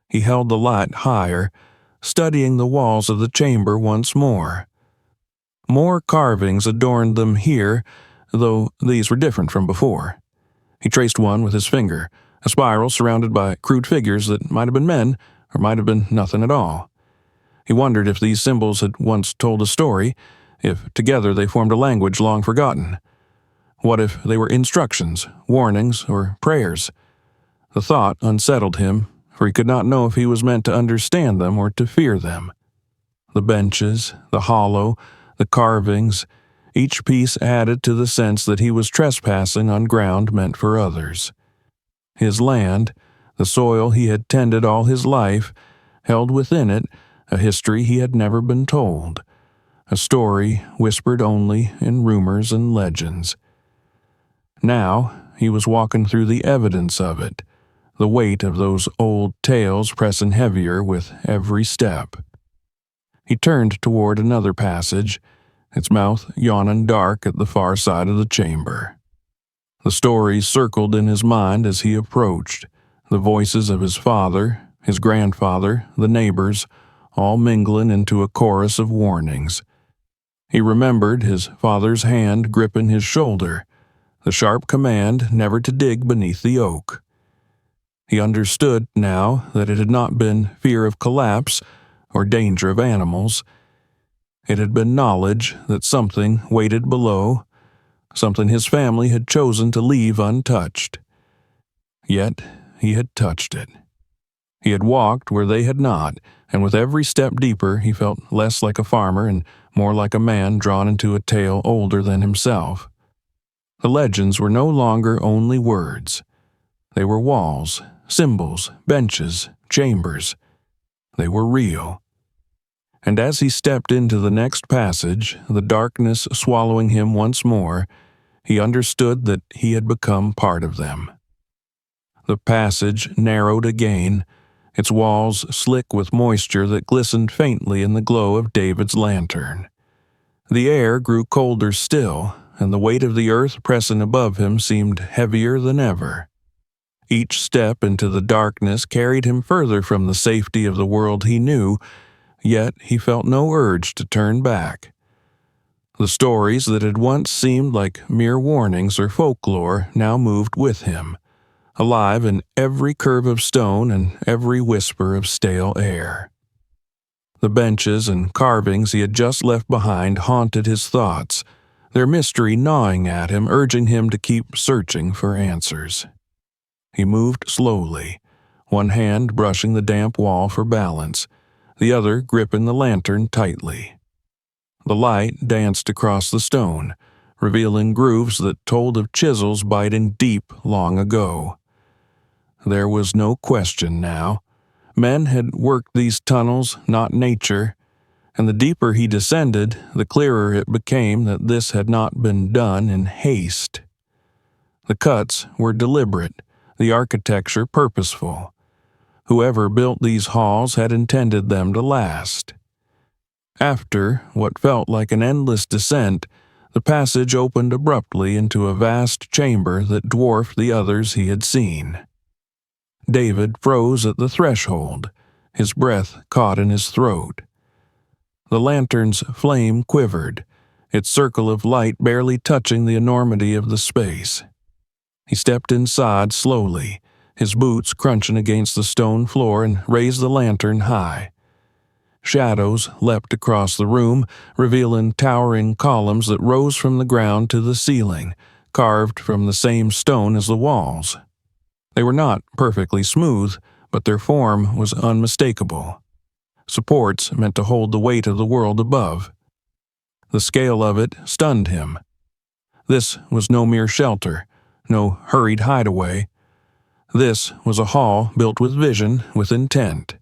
[SPEAKER 1] He held the light higher, studying the walls of the chamber once more. More carvings adorned them here, though these were different from before. He traced one with his finger, a spiral surrounded by crude figures that might have been men or might have been nothing at all. He wondered if these symbols had once told a story, if together they formed a language long forgotten. What if they were instructions, warnings, or prayers? The thought unsettled him, for he could not know if he was meant to understand them or to fear them. The benches, the hollow, the carvings, each piece added to the sense that he was trespassing on ground meant for others. His land, the soil he had tended all his life, held within it a history he had never been told, a story whispered only in rumors and legends. Now he was walking through the evidence of it, the weight of those old tales pressing heavier with every step. He turned toward another passage, its mouth yawning dark at the far side of the chamber. The stories circled in his mind as he approached, the voices of his father, his grandfather, the neighbors, all mingling into a chorus of warnings. He remembered his father's hand gripping his shoulder, the sharp command never to dig beneath the oak. He understood now that it had not been fear of collapse or danger of animals. It had been knowledge that something waited below, something his family had chosen to leave untouched. Yet he had touched it. He had walked where they had not, and with every step deeper he felt less like a farmer and more like a man drawn into a tale older than himself. The legends were no longer only words. They were walls, symbols, benches, chambers. They were real. And as he stepped into the next passage, the darkness swallowing him once more, he understood that he had become part of them. The passage narrowed again, its walls slick with moisture that glistened faintly in the glow of David's lantern. The air grew colder still, and the weight of the earth pressing above him seemed heavier than ever. Each step into the darkness carried him further from the safety of the world he knew, yet he felt no urge to turn back. The stories that had once seemed like mere warnings or folklore now moved with him, alive in every curve of stone and every whisper of stale air. The benches and carvings he had just left behind haunted his thoughts, their mystery gnawing at him, urging him to keep searching for answers. He moved slowly, one hand brushing the damp wall for balance, the other gripping the lantern tightly. The light danced across the stone, revealing grooves that told of chisels biting deep long ago. There was no question now. Men had worked these tunnels, not nature, and the deeper he descended, the clearer it became that this had not been done in haste. The cuts were deliberate, the architecture purposeful. Whoever built these halls had intended them to last. After what felt like an endless descent, the passage opened abruptly into a vast chamber that dwarfed the others he had seen. David froze at the threshold, his breath caught in his throat. The lantern's flame quivered, its circle of light barely touching the enormity of the space. He stepped inside slowly, his boots crunching against the stone floor, and raised the lantern high. Shadows leapt across the room, revealing towering columns that rose from the ground to the ceiling, carved from the same stone as the walls. They were not perfectly smooth, but their form was unmistakable. Supports meant to hold the weight of the world above. The scale of it stunned him. This was no mere shelter, no hurried hideaway. This was a hall built with vision, with intent.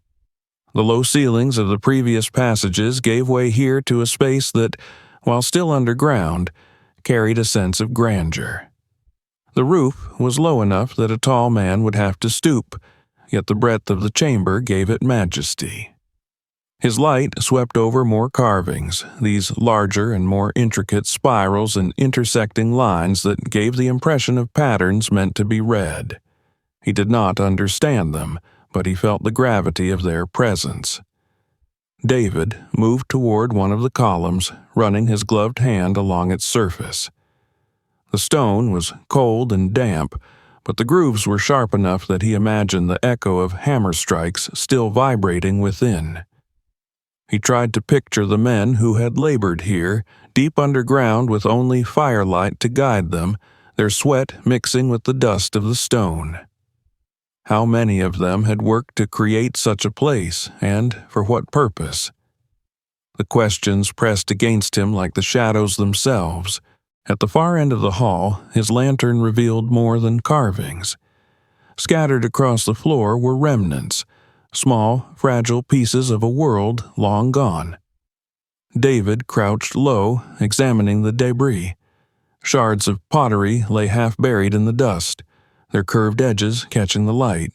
[SPEAKER 1] The low ceilings of the previous passages gave way here to a space that, while still underground, carried a sense of grandeur. The roof was low enough that a tall man would have to stoop, yet the breadth of the chamber gave it majesty. His light swept over more carvings, these larger and more intricate spirals and intersecting lines that gave the impression of patterns meant to be read. He did not understand them, but he felt the gravity of their presence. David moved toward one of the columns, running his gloved hand along its surface. The stone was cold and damp, but the grooves were sharp enough that he imagined the echo of hammer strikes still vibrating within. He tried to picture the men who had labored here, deep underground with only firelight to guide them, their sweat mixing with the dust of the stone. How many of them had worked to create such a place, and for what purpose? The questions pressed against him like the shadows themselves. At the far end of the hall, his lantern revealed more than carvings. Scattered across the floor were remnants, small, fragile pieces of a world long gone. David crouched low, examining the debris. Shards of pottery lay half buried in the dust, their curved edges catching the light.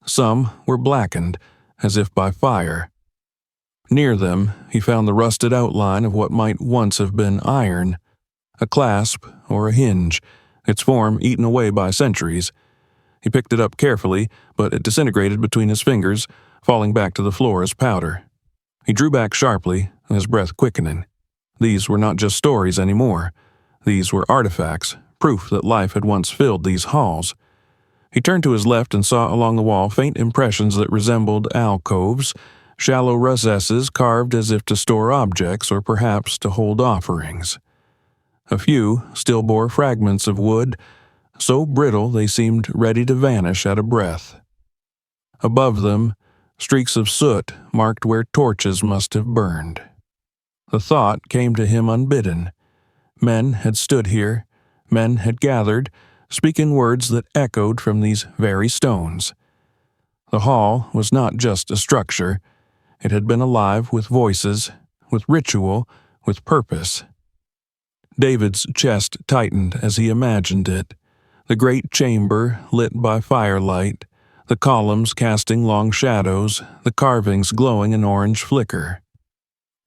[SPEAKER 1] Some were blackened, as if by fire. Near them, he found the rusted outline of what might once have been iron, a clasp or a hinge, its form eaten away by centuries. He picked it up carefully, but it disintegrated between his fingers, falling back to the floor as powder. He drew back sharply, his breath quickening. These were not just stories anymore. These were artifacts, proof that life had once filled these halls. He turned to his left and saw along the wall faint impressions that resembled alcoves, shallow recesses carved as if to store objects or perhaps to hold offerings. A few still bore fragments of wood, so brittle they seemed ready to vanish at a breath. Above them, streaks of soot marked where torches must have burned. The thought came to him unbidden. Men had stood here, men had gathered, speaking words that echoed from these very stones. The hall was not just a structure. It had been alive with voices, with ritual, with purpose. David's chest tightened as he imagined it. The great chamber lit by firelight, the columns casting long shadows, the carvings glowing an orange flicker.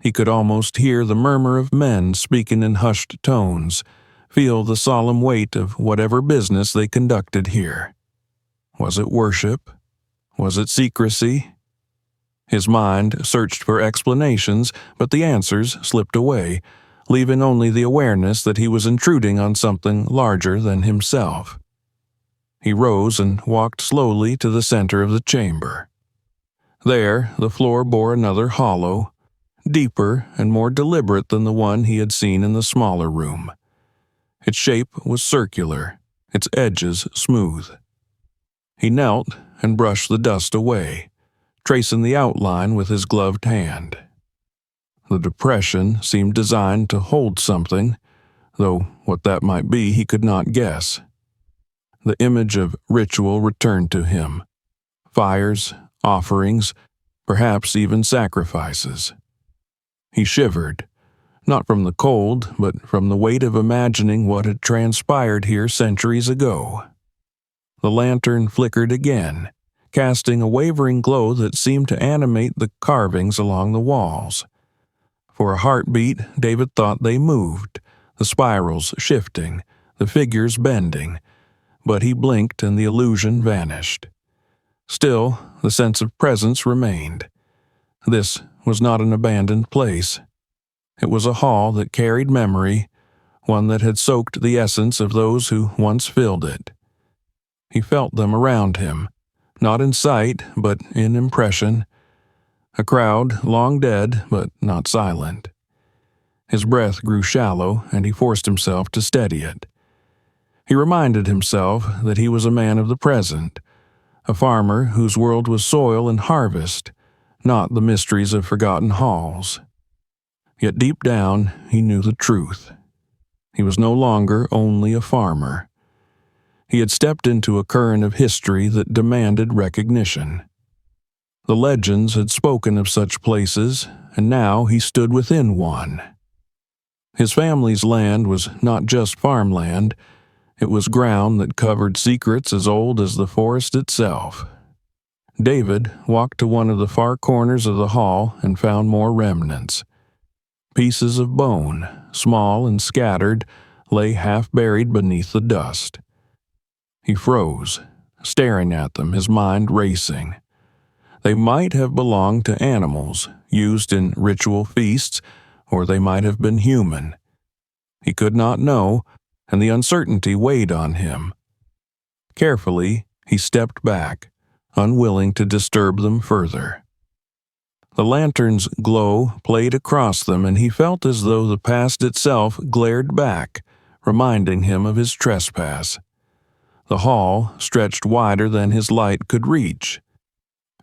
[SPEAKER 1] He could almost hear the murmur of men speaking in hushed tones, feel the solemn weight of whatever business they conducted here. Was it worship? Was it secrecy? His mind searched for explanations, but the answers slipped away, leaving only the awareness that he was intruding on something larger than himself. He rose and walked slowly to the center of the chamber. There, the floor bore another hollow, deeper and more deliberate than the one he had seen in the smaller room. Its shape was circular, its edges smooth. He knelt and brushed the dust away, tracing the outline with his gloved hand. The depression seemed designed to hold something, though what that might be he could not guess. The image of ritual returned to him. Fires, offerings, perhaps even sacrifices. He shivered, not from the cold, but from the weight of imagining what had transpired here centuries ago. The lantern flickered again, casting a wavering glow that seemed to animate the carvings along the walls. For a heartbeat, David thought they moved, the spirals shifting, the figures bending, but he blinked and the illusion vanished. Still, the sense of presence remained. This was not an abandoned place. It was a hall that carried memory, one that had soaked the essence of those who once filled it. He felt them around him, not in sight, but in impression. A crowd long dead, but not silent. His breath grew shallow, and he forced himself to steady it. He reminded himself that he was a man of the present, a farmer whose world was soil and harvest, not the mysteries of forgotten halls. Yet deep down, he knew the truth. He was no longer only a farmer. He had stepped into a current of history that demanded recognition. The legends had spoken of such places, and now he stood within one. His family's land was not just farmland. It was ground that covered secrets as old as the forest itself. David walked to one of the far corners of the hall and found more remnants. Pieces of bone, small and scattered, lay half buried beneath the dust. He froze, staring at them, his mind racing. They might have belonged to animals, used in ritual feasts, or they might have been human. He could not know, and the uncertainty weighed on him. Carefully, he stepped back, unwilling to disturb them further. The lantern's glow played across them, and he felt as though the past itself glared back, reminding him of his trespass. The hall stretched wider than his light could reach.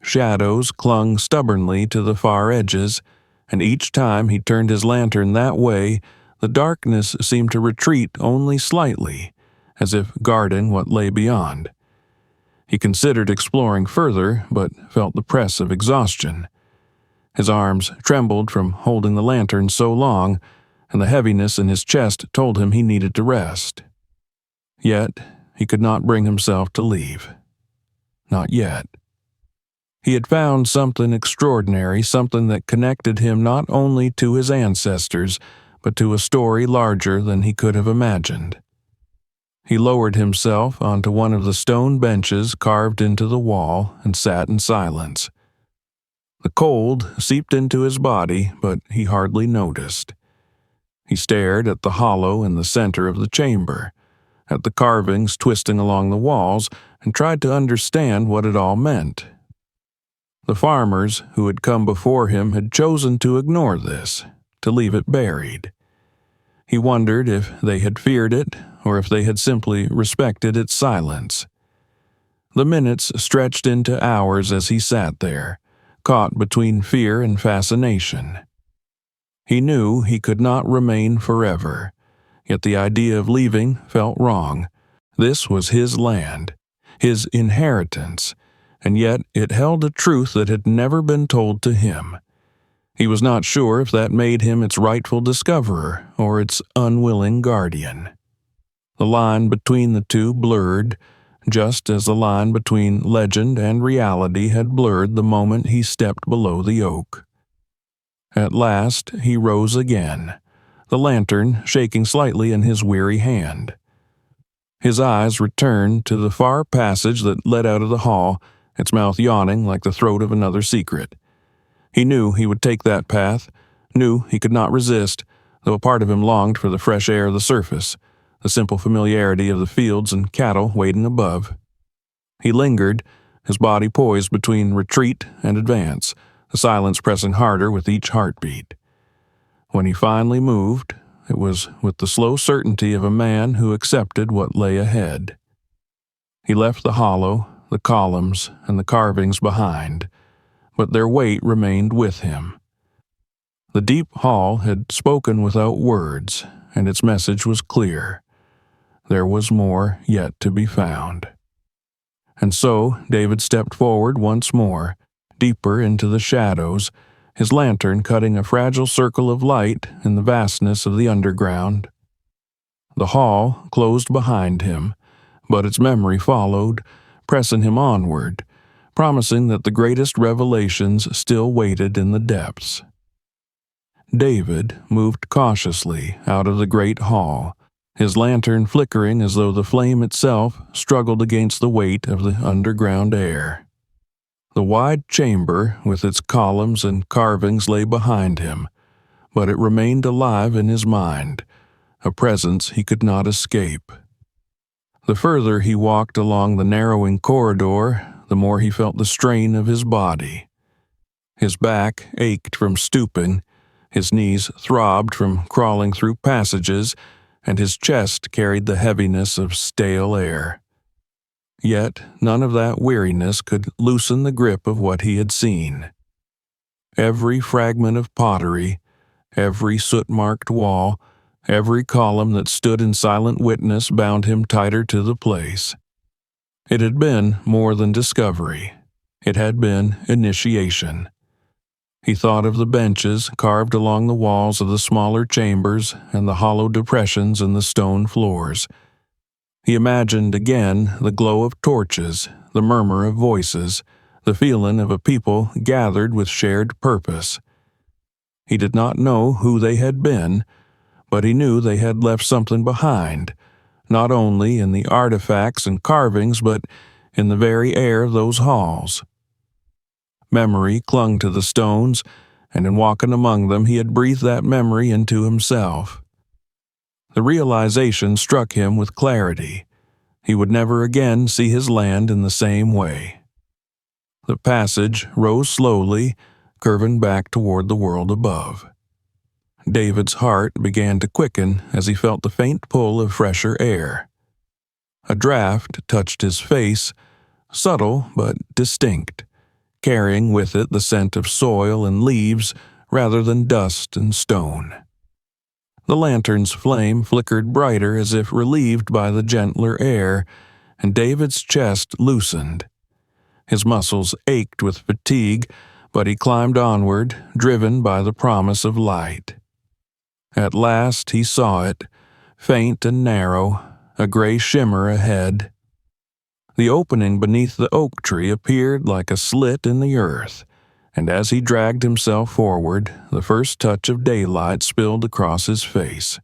[SPEAKER 1] Shadows clung stubbornly to the far edges, and each time he turned his lantern that way, the darkness seemed to retreat only slightly, as if guarding what lay beyond. He considered exploring further, but felt the press of exhaustion. His arms trembled from holding the lantern so long, and the heaviness in his chest told him he needed to rest. Yet, he could not bring himself to leave. Not yet. He had found something extraordinary, something that connected him not only to his ancestors, but to a story larger than he could have imagined. He lowered himself onto one of the stone benches carved into the wall and sat in silence. The cold seeped into his body, but he hardly noticed. He stared at the hollow in the center of the chamber, at the carvings twisting along the walls, and tried to understand what it all meant. The farmers who had come before him had chosen to ignore this, to leave it buried. He wondered if they had feared it or if they had simply respected its silence. The minutes stretched into hours as he sat there, caught between fear and fascination. He knew he could not remain forever, yet the idea of leaving felt wrong. This was his land, his inheritance, and yet it held a truth that had never been told to him. He was not sure if that made him its rightful discoverer or its unwilling guardian. The line between the two blurred, just as the line between legend and reality had blurred the moment he stepped below the oak. At last he rose again, the lantern shaking slightly in his weary hand. His eyes returned to the far passage that led out of the hall, its mouth yawning like the throat of another secret. He knew he would take that path, knew he could not resist, though a part of him longed for the fresh air of the surface, the simple familiarity of the fields and cattle waiting above. He lingered, his body poised between retreat and advance, the silence pressing harder with each heartbeat. When he finally moved, it was with the slow certainty of a man who accepted what lay ahead. He left the hollow, the columns, and the carvings behind, but their weight remained with him. The deep hall had spoken without words, and its message was clear. There was more yet to be found. And so David stepped forward once more, deeper into the shadows, his lantern cutting a fragile circle of light in the vastness of the underground. The hall closed behind him, but its memory followed, pressing him onward, promising that the greatest revelations still waited in the depths. David moved cautiously out of the great hall, his lantern flickering as though the flame itself struggled against the weight of the underground air. The wide chamber with its columns and carvings lay behind him, but it remained alive in his mind, a presence he could not escape. The further he walked along the narrowing corridor, the more he felt the strain of his body. His back ached from stooping, his knees throbbed from crawling through passages, and his chest carried the heaviness of stale air. Yet none of that weariness could loosen the grip of what he had seen. Every fragment of pottery, every soot-marked wall, every column that stood in silent witness bound him tighter to the place. It had been more than discovery. It had been initiation. He thought of the benches carved along the walls of the smaller chambers and the hollow depressions in the stone floors. He imagined again the glow of torches, the murmur of voices, the feeling of a people gathered with shared purpose. He did not know who they had been, but he knew they had left something behind, not only in the artifacts and carvings, but in the very air of those halls. Memory clung to the stones, and in walking among them he had breathed that memory into himself. The realization struck him with clarity. He would never again see his land in the same way. The passage rose slowly, curving back toward the world above. David's heart began to quicken as he felt the faint pull of fresher air. A draft touched his face, subtle but distinct, carrying with it the scent of soil and leaves rather than dust and stone. The lantern's flame flickered brighter as if relieved by the gentler air, and David's chest loosened. His muscles ached with fatigue, but he climbed onward, driven by the promise of light. At last he saw it, faint and narrow, a gray shimmer ahead. The opening beneath the oak tree appeared like a slit in the earth, and as he dragged himself forward, the first touch of daylight spilled across his face.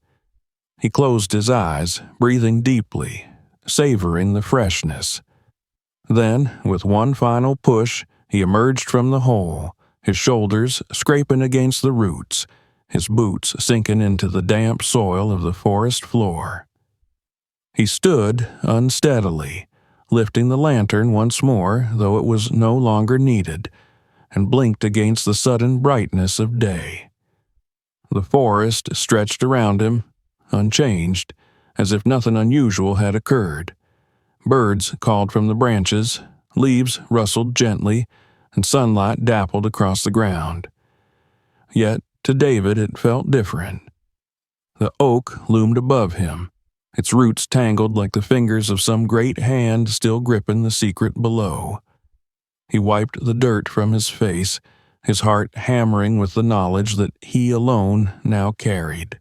[SPEAKER 1] He closed his eyes, breathing deeply, savoring the freshness. Then, with one final push, he emerged from the hole, his shoulders scraping against the roots, his boots sinking into the damp soil of the forest floor. He stood unsteadily, lifting the lantern once more, though it was no longer needed, and blinked against the sudden brightness of day. The forest stretched around him, unchanged, as if nothing unusual had occurred. Birds called from the branches, leaves rustled gently, and sunlight dappled across the ground. Yet, to David, it felt different. The oak loomed above him, its roots tangled like the fingers of some great hand still gripping the secret below. He wiped the dirt from his face, his heart hammering with the knowledge that he alone now carried.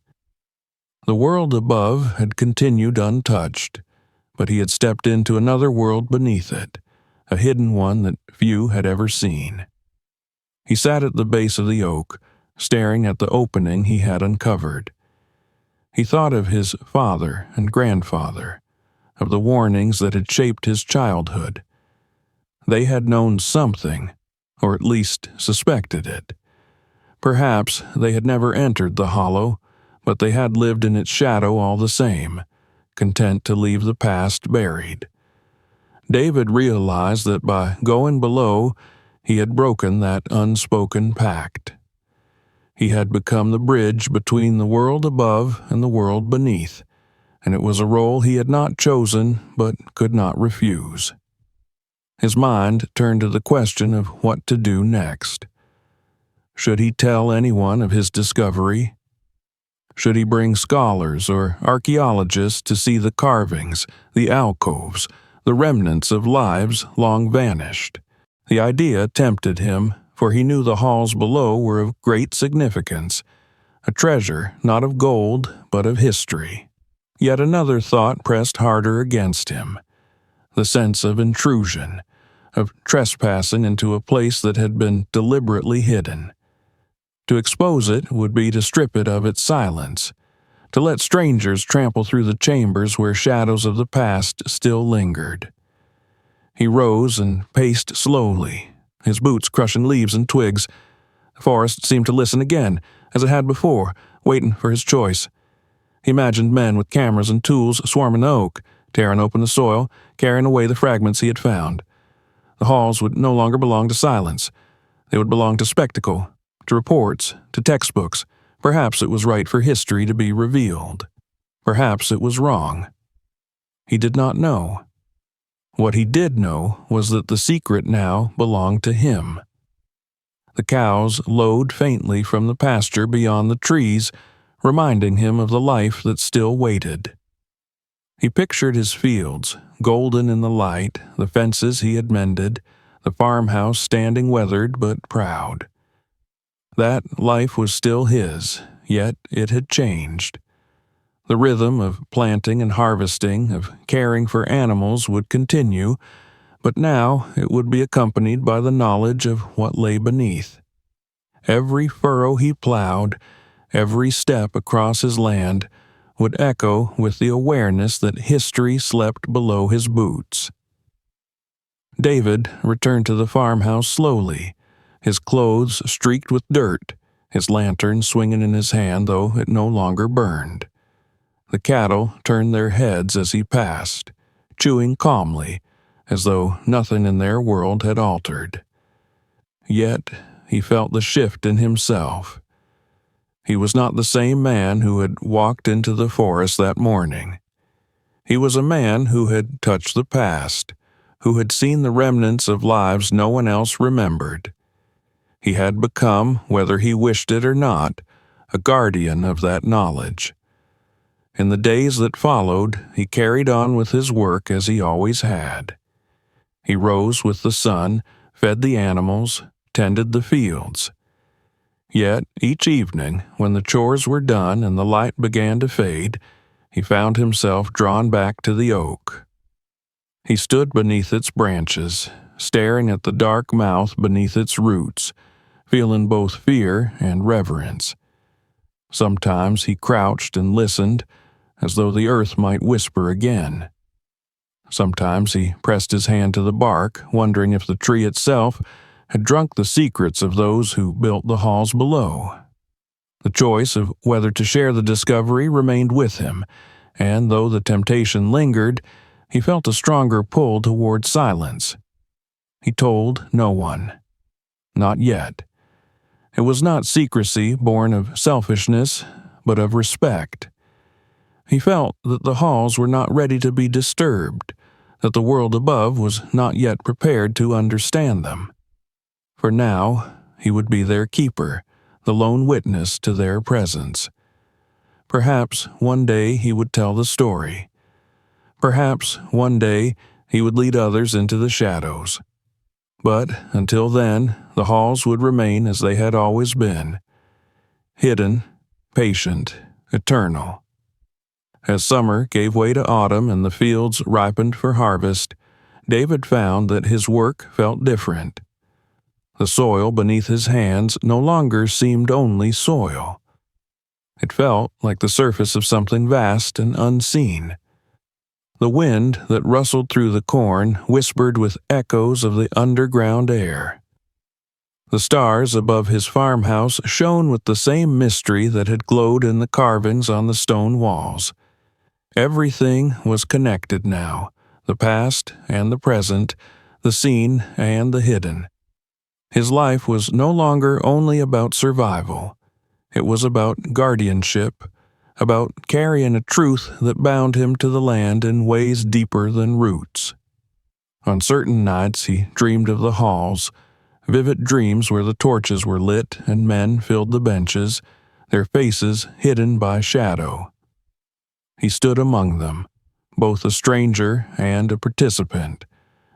[SPEAKER 1] The world above had continued untouched, but he had stepped into another world beneath it, a hidden one that few had ever seen. He sat at the base of the oak, staring at the opening he had uncovered. He thought of his father and grandfather, of the warnings that had shaped his childhood. They had known something, or at least suspected it. Perhaps they had never entered the hollow, but they had lived in its shadow all the same, content to leave the past buried. David realized that by going below, he had broken that unspoken pact. He had become the bridge between the world above and the world beneath, and it was a role he had not chosen but could not refuse. His mind turned to the question of what to do next. Should he tell anyone of his discovery? Should he bring scholars or archaeologists to see the carvings, the alcoves, the remnants of lives long vanished? The idea tempted him, for he knew the halls below were of great significance, a treasure not of gold but of history. Yet another thought pressed harder against him, the sense of intrusion, of trespassing into a place that had been deliberately hidden. To expose it would be to strip it of its silence, to let strangers trample through the chambers where shadows of the past still lingered. He rose and paced slowly, his boots crushing leaves and twigs. The forest seemed to listen again, as it had before, waiting for his choice. He imagined men with cameras and tools swarming the oak, tearing open the soil, carrying away the fragments he had found. The halls would no longer belong to silence. They would belong to spectacle, to reports, to textbooks. Perhaps it was right for history to be revealed. Perhaps it was wrong. He did not know. What he did know was that the secret now belonged to him. The cows lowed faintly from the pasture beyond the trees, reminding him of the life that still waited. He pictured his fields, golden in the light, the fences he had mended, the farmhouse standing weathered but proud. That life was still his, yet it had changed. The rhythm of planting and harvesting, of caring for animals would continue, but now it would be accompanied by the knowledge of what lay beneath. Every furrow he plowed, every step across his land, would echo with the awareness that history slept below his boots. David returned to the farmhouse slowly, his clothes streaked with dirt, his lantern swinging in his hand though it no longer burned. The cattle turned their heads as he passed, chewing calmly, as though nothing in their world had altered. Yet he felt the shift in himself. He was not the same man who had walked into the forest that morning. He was a man who had touched the past, who had seen the remnants of lives no one else remembered. He had become, whether he wished it or not, a guardian of that knowledge. In the days that followed, he carried on with his work as he always had. He rose with the sun, fed the animals, tended the fields. Yet, each evening, when the chores were done and the light began to fade, he found himself drawn back to the oak. He stood beneath its branches, staring at the dark mouth beneath its roots, feeling both fear and reverence. Sometimes he crouched and listened, as though the earth might whisper again. Sometimes he pressed his hand to the bark, wondering if the tree itself had drunk the secrets of those who built the halls below. The choice of whether to share the discovery remained with him, and though the temptation lingered, he felt a stronger pull toward silence. He told no one. Not yet. It was not secrecy born of selfishness, but of respect. He felt that the halls were not ready to be disturbed, that the world above was not yet prepared to understand them. For now, he would be their keeper, the lone witness to their presence. Perhaps one day he would tell the story. Perhaps one day he would lead others into the shadows. But until then, the halls would remain as they had always been, hidden, patient, eternal. As summer gave way to autumn and the fields ripened for harvest, David found that his work felt different. The soil beneath his hands no longer seemed only soil. It felt like the surface of something vast and unseen. The wind that rustled through the corn whispered with echoes of the underground air. The stars above his farmhouse shone with the same mystery that had glowed in the carvings on the stone walls. Everything was connected now, the past and the present, the seen and the hidden. His life was no longer only about survival. It was about guardianship, about carrying a truth that bound him to the land in ways deeper than roots. On certain nights he dreamed of the halls, vivid dreams where the torches were lit and men filled the benches, their faces hidden by shadow. He stood among them, both a stranger and a participant,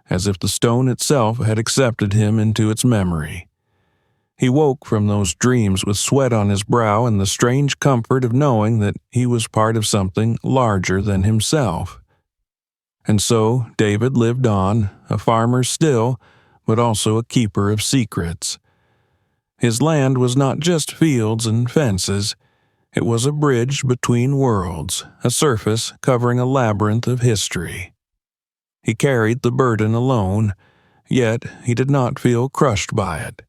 [SPEAKER 1] as if the stone itself had accepted him into its memory. He woke from those dreams with sweat on his brow and the strange comfort of knowing that he was part of something larger than himself. And so David lived on, a farmer still, but also a keeper of secrets. His land was not just fields and fences. It was a bridge between worlds, a surface covering a labyrinth of history. He carried the burden alone, yet he did not feel crushed by it.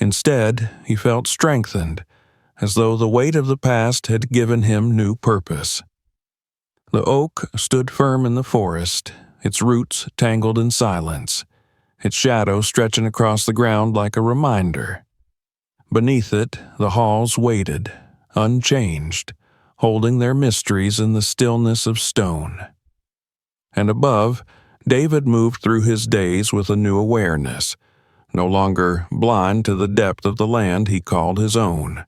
[SPEAKER 1] Instead, he felt strengthened, as though the weight of the past had given him new purpose. The oak stood firm in the forest, its roots tangled in silence, its shadow stretching across the ground like a reminder. Beneath it, the halls waited, unchanged, holding their mysteries in the stillness of stone. And above, David moved through his days with a new awareness, no longer blind to the depth of the land he called his own.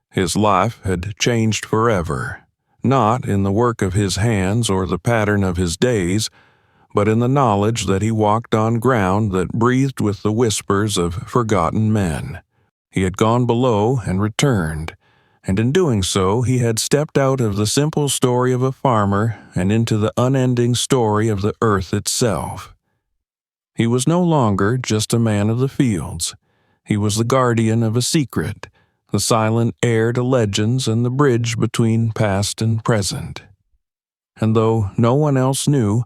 [SPEAKER 1] His life had changed forever, not in the work of his hands or the pattern of his days, but in the knowledge that he walked on ground that breathed with the whispers of forgotten men. He had gone below and returned, and in doing so he had stepped out of the simple story of a farmer and into the unending story of the earth itself. He was no longer just a man of the fields. He was the guardian of a secret, the silent heir to legends and the bridge between past and present. And though no one else knew,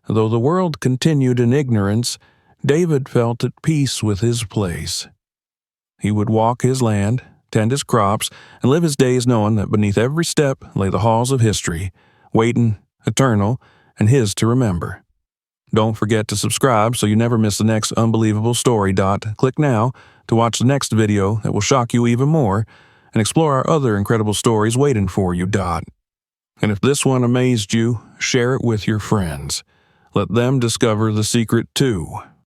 [SPEAKER 1] though the world continued in ignorance, David felt at peace with his place. He would walk his land, tend his crops, and live his days knowing that beneath every step lay the halls of history, waiting, eternal, and his to remember. Don't forget to subscribe so you never miss the next unbelievable story. Click now to watch the next video that will shock you even more and explore our other incredible stories waiting for you. And if this one amazed you, share it with your friends. Let them discover the secret too.